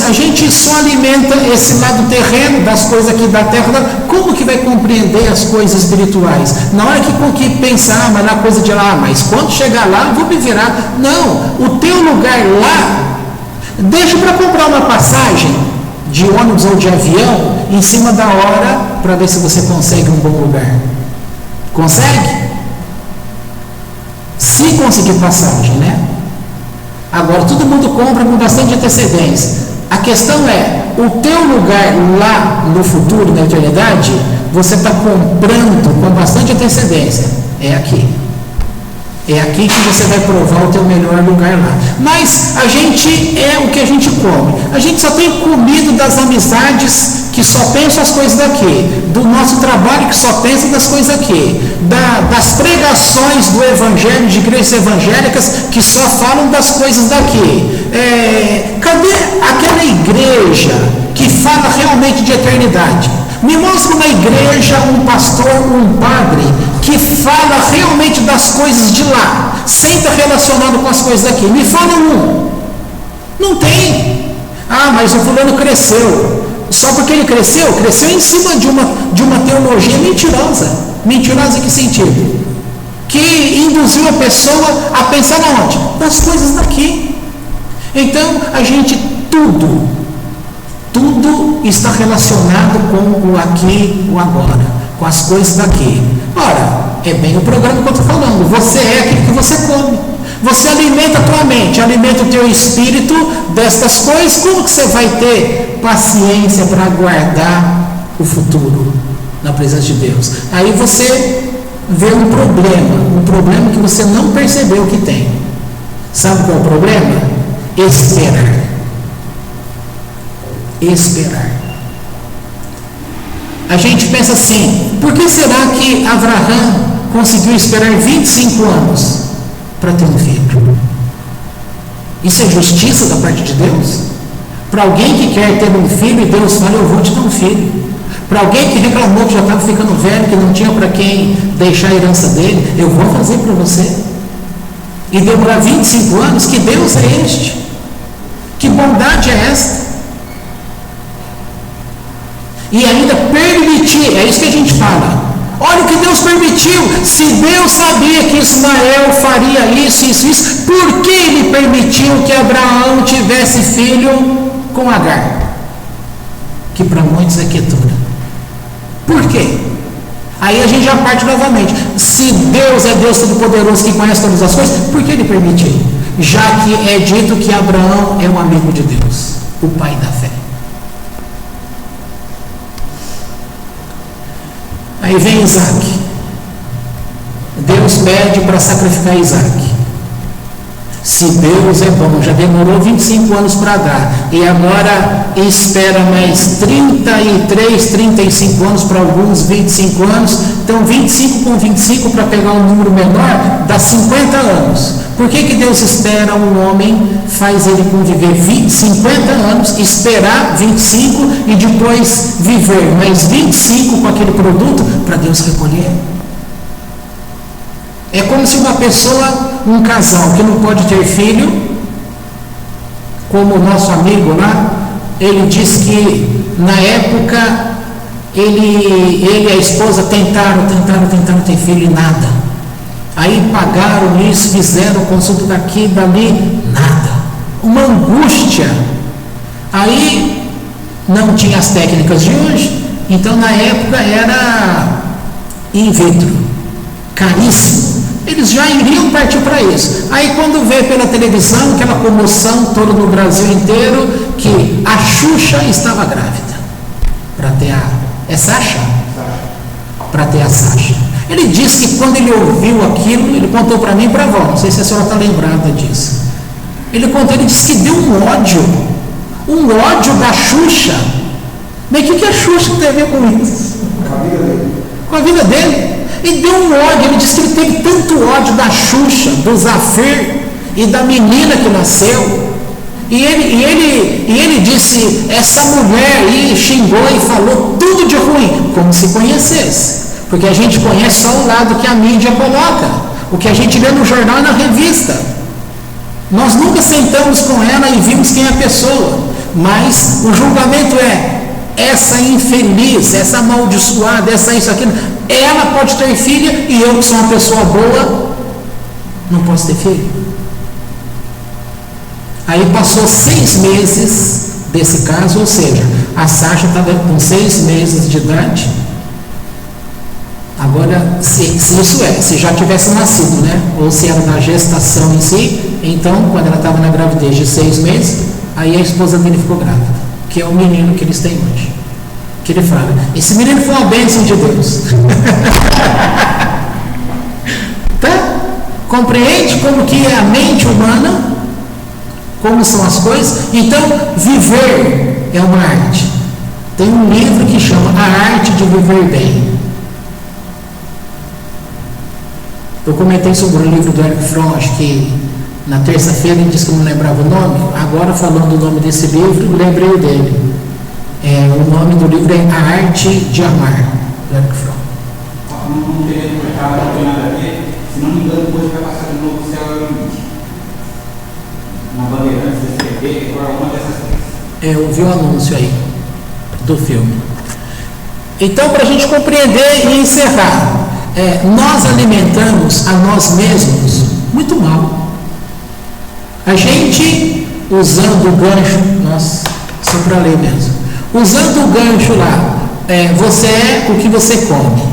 a gente só alimenta esse lado terreno das coisas aqui da terra, como que vai compreender as coisas espirituais? Na hora que pensar, mas na coisa de lá, mas quando chegar lá, eu vou me virar. Não, o teu lugar lá, deixa para comprar uma passagem de ônibus ou de avião em cima da hora para ver se você consegue um bom lugar. Consegue? Se conseguir passagem, né? Agora, todo mundo compra com bastante antecedência. A questão é, o teu lugar lá no futuro, na eternidade, você está comprando com bastante antecedência. É aqui. É aqui que você vai provar o teu melhor lugar lá. Mas a gente é o que a gente come. A gente só tem comido das amizades que só pensam as coisas daqui, do nosso trabalho que só pensa das coisas aqui, das pregações do evangelho, de igrejas evangélicas que só falam das coisas daqui. Cadê aquela igreja que fala realmente de eternidade? Me mostra uma igreja, um pastor, um padre que fala realmente das coisas de lá, sem estar relacionado com as coisas daqui. Me fala um. Não tem. Ah, mas o fulano cresceu. Só porque ele cresceu em cima de uma teologia mentirosa. Mentirosa em que sentido? Que induziu a pessoa a pensar onde? Nas coisas daqui. Então, a gente, tudo está relacionado com o aqui, o agora, com as coisas daqui. Ora, é bem o programa que eu estou falando. Você é aquilo que você come. Você alimenta a tua mente, alimenta o teu espírito destas coisas. Como que você vai ter paciência para aguardar o futuro na presença de Deus? Aí você vê um problema que você não percebeu que tem. Sabe qual é o problema? Esperar. A gente pensa assim: por que será que Abraão conseguiu esperar 25 anos para ter um filho? Isso é justiça da parte de Deus? Para alguém que quer ter um filho e Deus fala: eu vou te dar um filho. Para alguém que reclamou que já estava ficando velho, que não tinha para quem deixar a herança dele, eu vou fazer para você. E demorar 25 anos, que Deus é este? Que bondade é esta? E ainda permitir, é isso que a gente fala. Olha o que Deus permitiu. Se Deus sabia que Ismael faria isso, por que Ele permitiu que Abraão tivesse filho com Agar? Que para muitos é Quetura. Por quê? Aí a gente já parte novamente. Se Deus é Deus Todo-Poderoso que conhece todas as coisas, por que Ele permitiu? Já que é dito que Abraão é um amigo de Deus, o pai da fé. Aí vem Isaac. Deus pede para sacrificar Isaac. Se Deus é bom, já demorou 25 anos para dar, e agora espera mais 33, 35 anos, para alguns 25 anos, então 25 com 25 para pegar um número menor, dá 50 anos. Por que Deus espera um homem, faz ele conviver 50 anos, esperar 25 e depois viver mais 25 com aquele produto para Deus recolher? É como se uma pessoa, um casal que não pode ter filho, como o nosso amigo lá, ele diz que na época ele e a esposa tentaram ter filho e nada. Aí pagaram isso, fizeram consulta daqui, dali, nada. Uma angústia. Aí não tinha as técnicas de hoje, então na época era in vitro, caríssimo. Eles já iriam partir para isso. Aí quando vê pela televisão aquela comoção toda no Brasil inteiro, que a Xuxa estava grávida para ter é Sasha? Para ter a Sasha. Ele disse que quando ele ouviu aquilo, ele contou para mim e para a avó, não sei se a senhora está lembrada disso. Ele disse que deu um ódio da Xuxa. Mas o que a Xuxa tem a ver com isso? Com a vida dele. E deu um ódio, ele disse que ele teve tanto ódio da Xuxa, do Zafir e da menina que nasceu. E ele disse, essa mulher aí xingou e falou tudo de ruim, como se conhecesse. Porque a gente conhece só o lado que a mídia coloca, o que a gente lê no jornal e na revista. Nós nunca sentamos com ela e vimos quem é a pessoa, mas o julgamento é, essa infeliz, essa amaldiçoada, essa isso, aquilo, ela pode ter filha e eu, que sou uma pessoa boa, não posso ter filho. Aí passou 6 meses desse caso, ou seja, a Sasha estava com 6 meses de idade. Agora, se já tivesse nascido, né? Ou se era na gestação em si, então, quando ela estava na gravidez de 6 meses, aí a esposa dele ficou grávida, que é o menino que eles têm hoje. Que ele fala, esse menino foi uma bênção de Deus. Tá? Compreende como que é a mente humana? Como são as coisas? Então, viver é uma arte. Tem um livro que chama A Arte de Viver Bem. Eu comentei sobre o livro do Eric Fromm, acho que na terça-feira ele disse que não lembrava o nome. Agora, falando o nome desse livro, lembrei dele. O nome nome do livro é A Arte de Amar, do Eric Fromm. Não querendo cortar, não tem nada a ver, se não me engano, depois vai passar de novo o Céu é o Limite. Na Bandeirantes, CCB, ou uma dessas três. Eu vi o anúncio aí do filme. Então, para a gente compreender e encerrar, nós alimentamos a nós mesmos muito mal. A gente, usando o gancho, nossa, só para ler mesmo, usando o gancho lá, você é o que você come.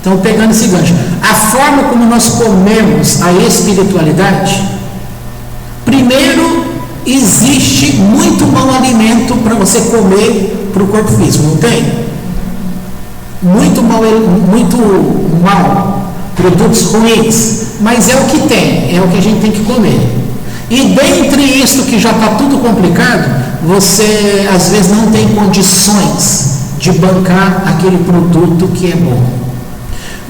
Então, pegando esse gancho, a forma como nós comemos a espiritualidade, primeiro, existe muito mau alimento para você comer para o corpo físico, não tem? Muito mal, produtos ruins, mas é o que tem, é o que a gente tem que comer. E dentre isso que já está tudo complicado, você às vezes não tem condições de bancar aquele produto que é bom.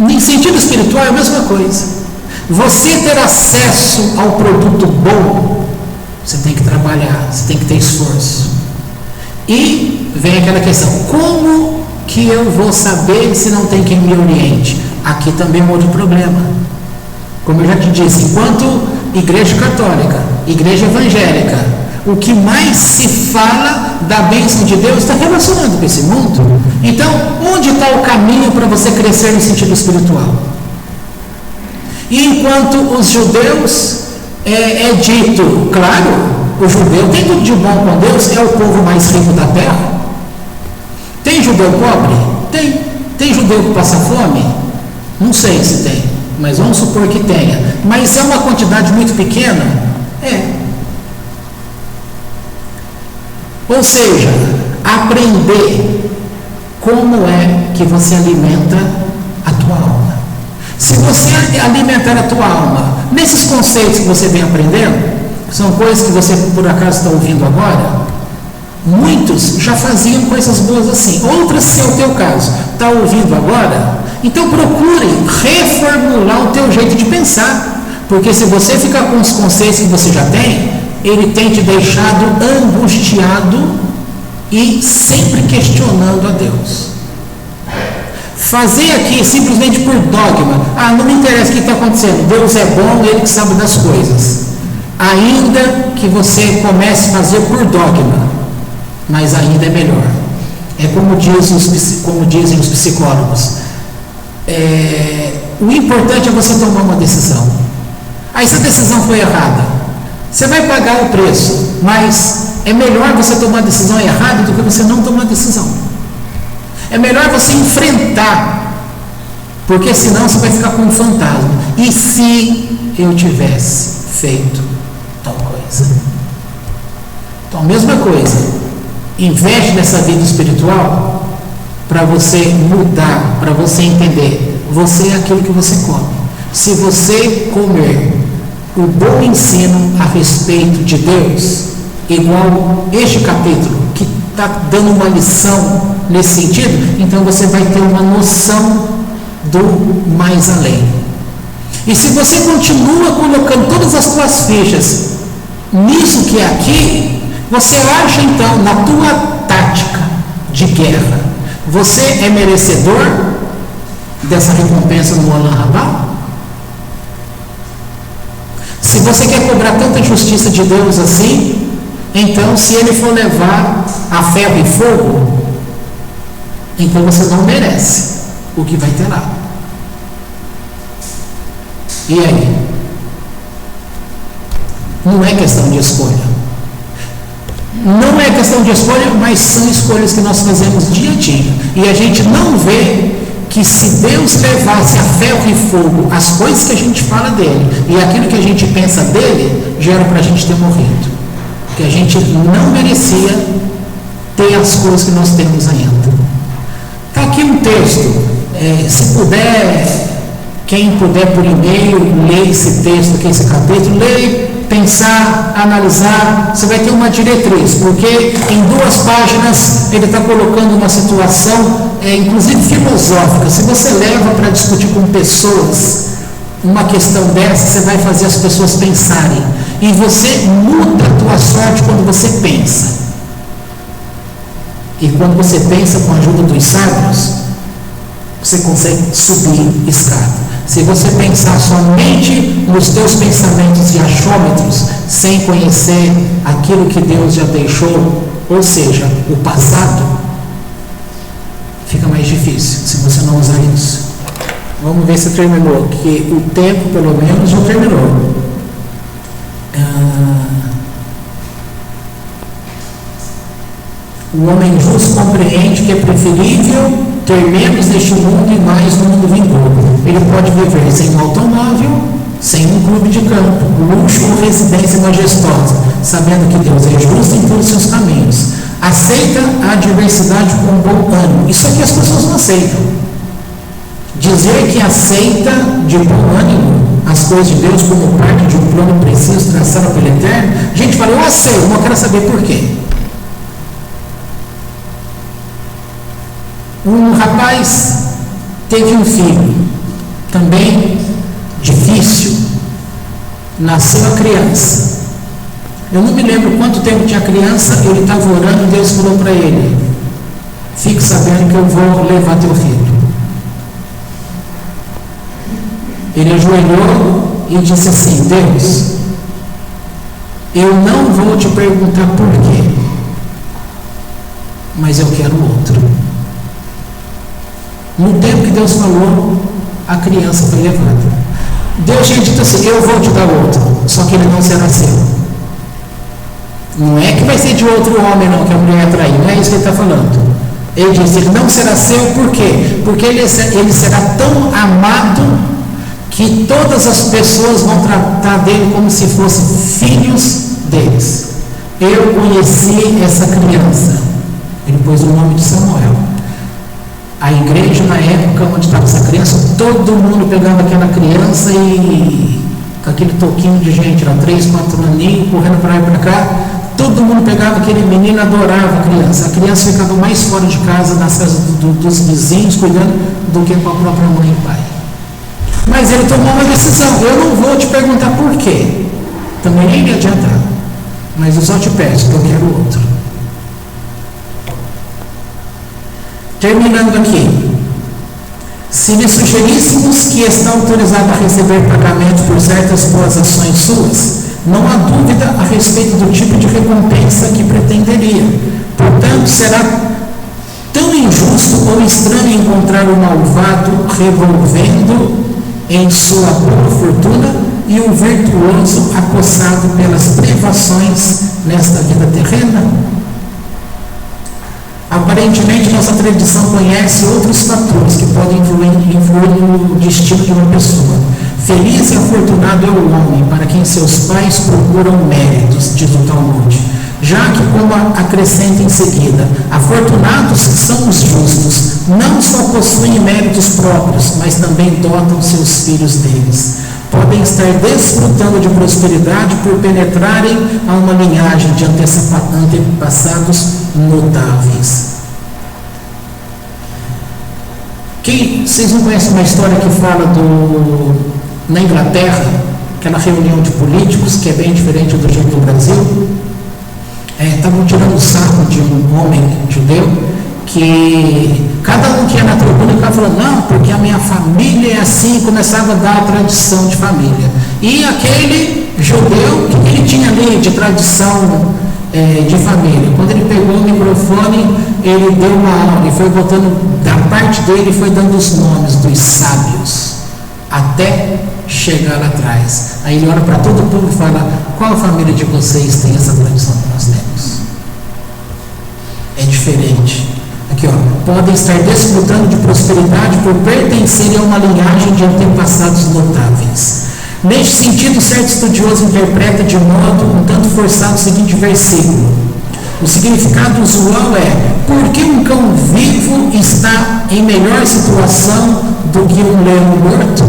Em sentido espiritual é a mesma coisa. Você ter acesso ao produto bom, você tem que trabalhar, você tem que ter esforço. E vem aquela questão, como que eu vou saber se não tem quem me oriente? Aqui também é um outro problema. Como eu já te disse, enquanto igreja católica, igreja evangélica, o que mais se fala da bênção de Deus está relacionado com esse mundo. Então, onde está o caminho para você crescer no sentido espiritual? E enquanto os judeus é dito, claro, o judeu tem tudo de bom com Deus, é o povo mais rico da terra. Tem judeu pobre? Tem. Tem judeu que passa fome? Não sei se tem, mas vamos supor que tenha. Mas é uma quantidade muito pequena? É. Ou seja, aprender como é que você alimenta a tua alma. Se você alimentar a tua alma nesses conceitos que você vem aprendendo, que são coisas que você por acaso está ouvindo agora, muitos já faziam coisas boas assim. Outras, se é o teu caso, está ouvindo agora, então procure reformular o teu jeito de pensar. Porque se você ficar com os conceitos que você já tem, ele tem te deixado angustiado e sempre questionando a Deus. Fazer aqui simplesmente por dogma, não me interessa o que está acontecendo, Deus é bom, Ele que sabe das coisas. Ainda que você comece a fazer por dogma, mas ainda é melhor. É como dizem os psicólogos, o importante é você tomar uma decisão. Aí se a decisão foi errada, você vai pagar o preço, mas é melhor você tomar a decisão errada do que você não tomar a decisão. É melhor você enfrentar, porque senão você vai ficar com um fantasma. E se eu tivesse feito tal coisa? Então, a mesma coisa, investe nessa vida espiritual para você mudar, para você entender. Você é aquilo que você come. Se você comer o bom ensino a respeito de Deus, igual este capítulo, que está dando uma lição nesse sentido, então você vai ter uma noção do mais além. E se você continua colocando todas as suas fichas nisso que é aqui, você acha então na tua tática de guerra, você é merecedor dessa recompensa no Olam Rabá? Se você quer cobrar tanta justiça de Deus assim, então se Ele for levar a ferro e fogo, então você não merece o que vai ter lá. E aí? Não é questão de escolha. Não é questão de escolha, mas são escolhas que nós fazemos dia a dia. E a gente não vê que se Deus levasse a ferro e fogo as coisas que a gente fala dele e aquilo que a gente pensa dele, já era para a gente ter morrido. Porque a gente não merecia ter as coisas que nós temos ainda. Está aqui um texto, se puder, quem puder por e-mail, lê esse texto aqui, esse capítulo, lê, pensar, analisar, você vai ter uma diretriz, porque em 2 páginas ele está colocando uma situação, inclusive filosófica. Se você leva para discutir com pessoas uma questão dessa, você vai fazer as pessoas pensarem, e você muda a tua sorte quando você pensa. E quando você pensa com a ajuda dos sábios, você consegue subir escada. Se você pensar somente nos teus pensamentos e achômetros, sem conhecer aquilo que Deus já deixou, ou seja, o passado, fica mais difícil se você não usar isso. Vamos ver se terminou, que o tempo pelo menos já terminou. O homem justo compreende que é preferível ter menos neste mundo e mais no mundo vindouro. Ele pode viver sem um automóvel, sem um clube de campo, luxo ou residência majestosa, sabendo que Deus é justo em todos os seus caminhos. Aceita a adversidade com bom ânimo. Isso aqui as pessoas não aceitam. Dizer que aceita de bom ânimo as coisas de Deus como parte de um plano preciso traçado pelo Eterno, gente fala, eu aceito, mas eu quero saber por quê. Um rapaz teve um filho, também difícil, nasceu a criança. Eu não me lembro quanto tempo tinha a criança, ele estava orando e Deus falou para ele, fique sabendo que eu vou levar teu filho. Ele ajoelhou e disse assim, Deus, eu não vou te perguntar por quê, mas eu quero outro. No tempo que Deus falou, a criança foi levada. Deus tinha dito assim, eu vou te dar outro, só que ele não será seu. Não é que vai ser de outro homem não, que a mulher trair, não é isso que ele está falando. Ele diz, ele não será seu, por quê? Porque ele será tão amado que todas as pessoas vão tratar dele como se fossem filhos deles. Eu conheci essa criança. Ele pôs o nome de Samuel. A igreja, na época onde estava essa criança, todo mundo pegava aquela criança e com aquele toquinho de gente, era 3, 4 aninhos, correndo para lá e para cá, todo mundo pegava aquele menino e adorava a criança. A criança ficava mais fora de casa, nas casas dos vizinhos, cuidando, do que com a própria mãe e pai. Mas ele tomou uma decisão, eu não vou te perguntar por quê, também nem me adiantar, mas eu só te peço que eu quero outro. Terminando aqui, se lhe sugeríssemos que está autorizado a receber pagamento por certas boas ações suas, não há dúvida a respeito do tipo de recompensa que pretenderia. Portanto, será tão injusto ou estranho encontrar o malvado revolvendo em sua boa fortuna e o virtuoso acossado pelas privações nesta vida terrena? Aparentemente, nossa tradição conhece outros fatores que podem influir no destino de uma pessoa. Feliz e afortunado é o homem para quem seus pais procuram méritos, diz o Talmud. Já que, como acrescenta em seguida, afortunados são os justos, não só possuem méritos próprios, mas também dotam seus filhos deles. Podem estar desfrutando de prosperidade por penetrarem a uma linhagem de antepassados notáveis. Vocês não conhecem uma história que fala na Inglaterra, aquela reunião de políticos, que é bem diferente do jeito do Brasil? Estavam tirando o sarro de um homem judeu, que cada um que ia na tribuna ficava falando, não, porque a minha família é assim, e começava a dar a tradição de família. E aquele judeu, o que ele tinha ali de tradição de família? Quando ele pegou o microfone, ele deu uma aula e foi botando, da parte dele, foi dando os nomes dos sábios, até chegar lá atrás. Aí ele olha para todo o povo e fala, qual família de vocês tem essa tradição que nós temos? É diferente. Aqui, podem estar desfrutando de prosperidade por pertencerem a uma linhagem de antepassados notáveis. Neste sentido, certo estudioso interpreta de modo um tanto forçado o seguinte versículo. O significado usual é, por que um cão vivo está em melhor situação do que um leão morto?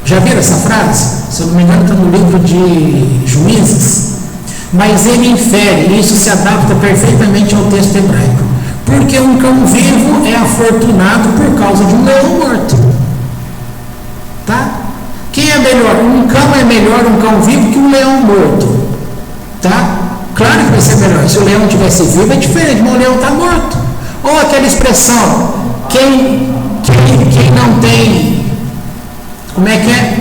Já viram essa frase? Se eu não me engano, está no livro de Juízes. Mas ele infere, e isso se adapta perfeitamente ao texto hebraico. Porque um cão vivo é afortunado por causa de um leão morto. Tá? Quem é melhor? Um cão é melhor um cão vivo que um leão morto. Tá? Claro que vai ser melhor. Se o leão tivesse vivo é diferente, mas o leão está morto. Ou aquela expressão, quem não tem, como é que é?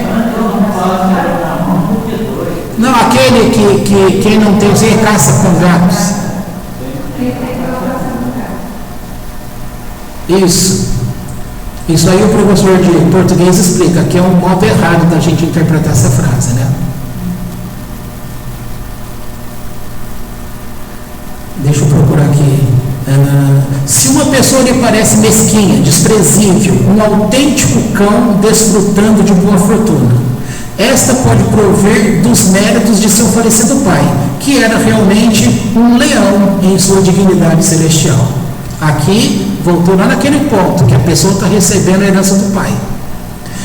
Não, aquele que quem não tem zé caça com gatos. Isso aí o professor de português explica, que é um modo errado da gente interpretar essa frase, né? Deixa eu procurar aqui. Se uma pessoa lhe parece mesquinha, desprezível, um autêntico cão desfrutando de boa fortuna, esta pode prover dos méritos de seu falecido pai, que era realmente um leão em sua dignidade celestial. Aqui, voltou lá naquele ponto, que a pessoa está recebendo a herança do pai.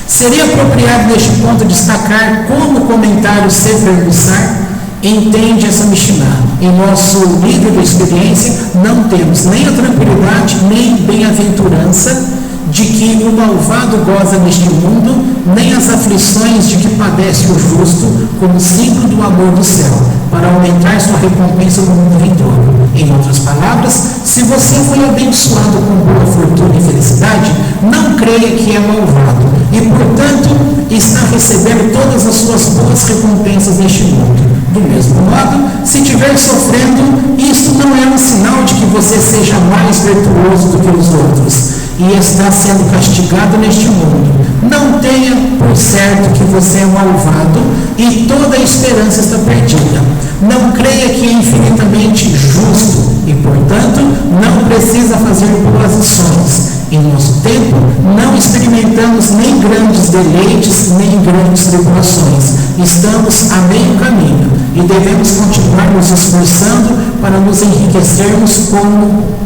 Seria apropriado neste ponto destacar como o comentário Sefer Mussar entende essa Mishnah. Em nosso livro de experiência, não temos nem a tranquilidade, nem bem-aventurança de que o malvado goza neste mundo, nem as aflições de que padece o justo, como símbolo do amor do céu, para aumentar sua recompensa no mundo vindouro. Em outras palavras, se você foi abençoado com boa fortuna e felicidade, não creia que é malvado, e portanto está recebendo todas as suas boas recompensas neste mundo. Do mesmo modo, se estiver sofrendo, isto não é um sinal de que você seja mais virtuoso do que os outros e está sendo castigado neste mundo. Não tenha por certo que você é malvado e toda a esperança está perdida. Não creia que é infinitamente justo e, portanto, não precisa fazer boas ações. Em nosso tempo, não experimentamos nem grandes deleites, nem grandes tribulações. Estamos a meio caminho e devemos continuar nos esforçando para nos enriquecermos com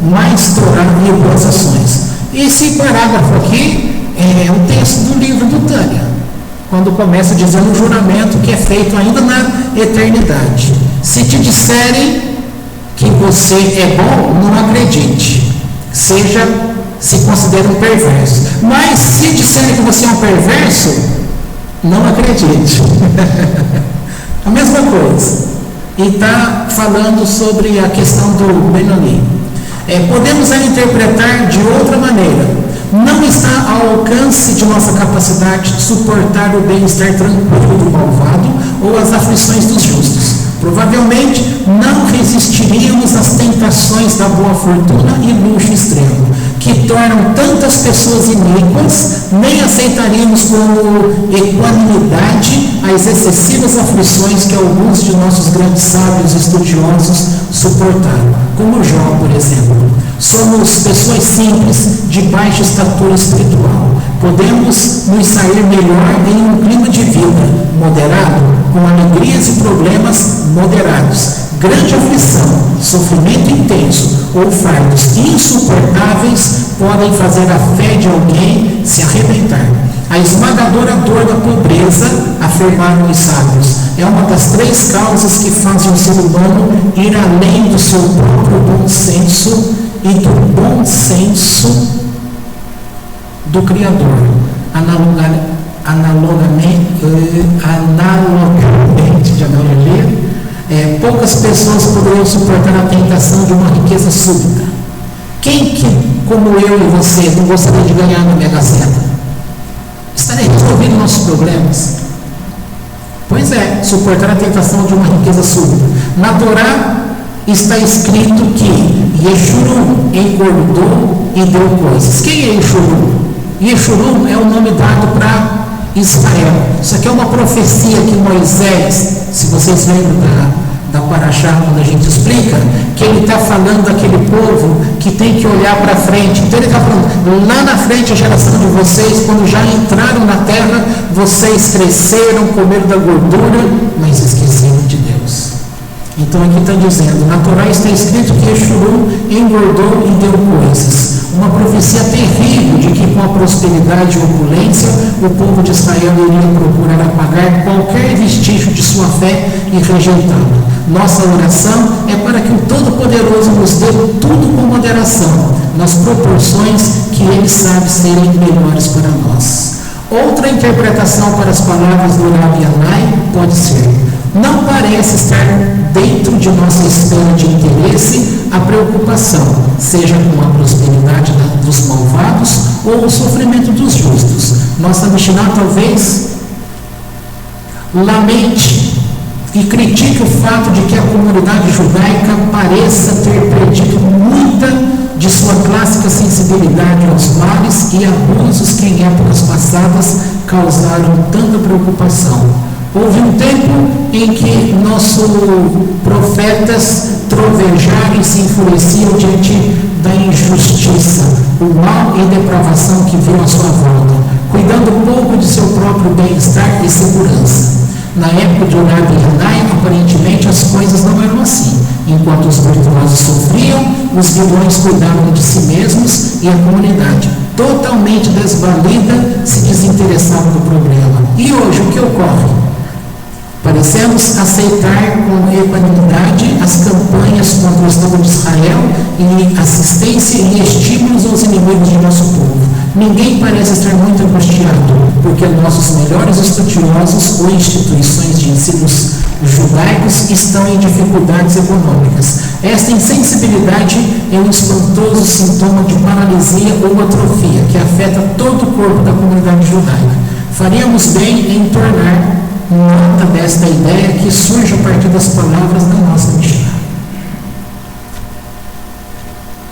mais Torá e boas ações. Esse parágrafo aqui é o texto do livro do Tânia, quando começa dizendo o juramento que é feito ainda na eternidade. Se te disserem que você é bom, não acredite. Se considere um perverso. Mas se disserem que você é um perverso, não acredite. A mesma coisa. E está falando sobre a questão do Benoni. Podemos a interpretar de outra maneira. Não está ao alcance de nossa capacidade de suportar o bem-estar tranquilo do malvado ou as aflições dos justos. Provavelmente não resistiríamos às tentações da boa fortuna e luxo extremo, que tornam tantas pessoas iníquas, nem aceitaríamos como equanimidade as excessivas aflições que alguns de nossos grandes sábios estudiosos suportaram, como Jó, por exemplo. Somos pessoas simples, de baixa estatura espiritual. Podemos nos sair melhor em um clima de vida moderado, com alegrias e problemas moderados, grande aflição, sofrimento intenso ou fardos insuportáveis podem fazer a fé de alguém se arrebentar. A esmagadora dor da pobreza, afirmaram os sábios, é uma das 3 causas que fazem o ser humano ir além do seu próprio bom senso e do bom senso do Criador. Analogamente de analogia, poucas pessoas poderiam suportar a tentação de uma riqueza súbita. Quem que, como eu e você, não gostaria de ganhar na Mega Sena? Estaria resolvendo nossos problemas. Pois é, suportar a tentação de uma riqueza súbita. Na Torá está escrito que Yeshurun engordou e deu coisas. Quem é Yeshurun? Yeshurun é o nome dado para Israel. Isso aqui é uma profecia que Moisés, se vocês lembram da Parashá, quando a gente explica, que ele está falando daquele povo que tem que olhar para frente. Então ele está falando, lá na frente a geração de vocês, quando já entraram na terra, vocês cresceram, comeram da gordura, mas esqueceram de Deus. Então aqui está dizendo, na Torá está escrito que Yeshurun engordou e deu coisas. Uma profecia terrível de que com a prosperidade e opulência o povo de Israel iria procurar apagar qualquer vestígio de sua fé e rejeitá-la. Nossa oração é para que o Todo-Poderoso nos dê tudo com moderação, nas proporções que Ele sabe serem melhores para nós. Outra interpretação para as palavras do Rabi Anai pode ser: Não parece estar dentro de nossa esfera de interesse a preocupação, seja com a prosperidade dos malvados ou o sofrimento dos justos. Nossa Mishnah talvez lamente e critique o fato de que a comunidade judaica pareça ter perdido muita de sua clássica sensibilidade aos males e abusos que em épocas passadas causaram tanta preocupação. Houve um tempo em que nossos profetas trovejaram e se enfureciam diante da injustiça, o mal e depravação que viam à sua volta, cuidando pouco de seu próprio bem-estar e segurança. Na época de Rabi Hanai, aparentemente as coisas não eram assim. Enquanto os virtuosos sofriam, os vilões cuidavam de si mesmos e a comunidade, totalmente desvalida, se desinteressava do problema. E hoje, o que ocorre? Parecemos aceitar com equanimidade as campanhas contra o Estado de Israel e assistência e estímulos aos inimigos de nosso povo. Ninguém parece estar muito angustiado, porque nossos melhores estudiosos ou instituições de ensinos judaicos estão em dificuldades econômicas. Esta insensibilidade é um espantoso sintoma de paralisia ou atrofia que afeta todo o corpo da comunidade judaica. Faríamos bem em tornar nota desta ideia que surge a partir das palavras da nossa Mishnah.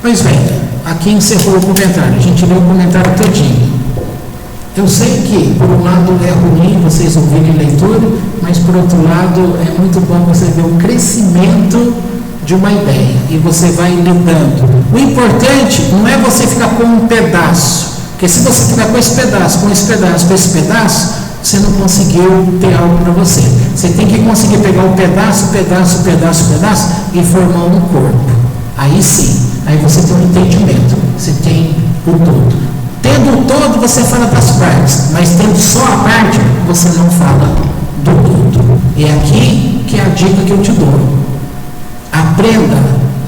Pois bem, aqui encerrou o comentário. A gente leu o comentário todinho. Eu sei que, por um lado, é ruim vocês ouvirem leitura, mas, por outro lado, é muito bom você ver o crescimento de uma ideia e você vai lidando. O importante não é você ficar com um pedaço, porque se você ficar com esse pedaço, você não conseguiu ter algo para você. Você tem que conseguir pegar um pedaço e formar um corpo. Aí sim, aí você tem um entendimento, você tem o todo. Tendo o todo, você fala das partes, mas tendo só a parte, você não fala do todo. E é aqui que é a dica que eu te dou. Aprenda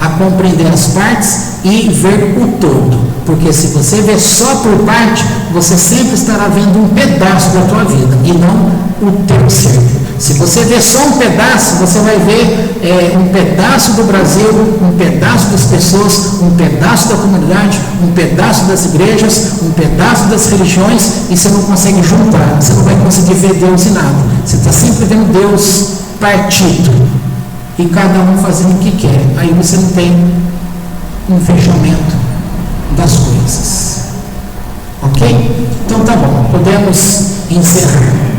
a compreender as partes e ver o todo. Porque se você ver só por parte, você sempre estará vendo um pedaço da tua vida e não o teu ser. Se você ver só um pedaço, você vai ver um pedaço do Brasil, um pedaço das pessoas, um pedaço da comunidade, um pedaço das igrejas, um pedaço das religiões, e você não consegue juntar, você não vai conseguir ver Deus em nada. Você está sempre vendo Deus partido e cada um fazendo o que quer. Aí você não tem um fechamento das coisas. Ok? Então tá bom, podemos encerrar.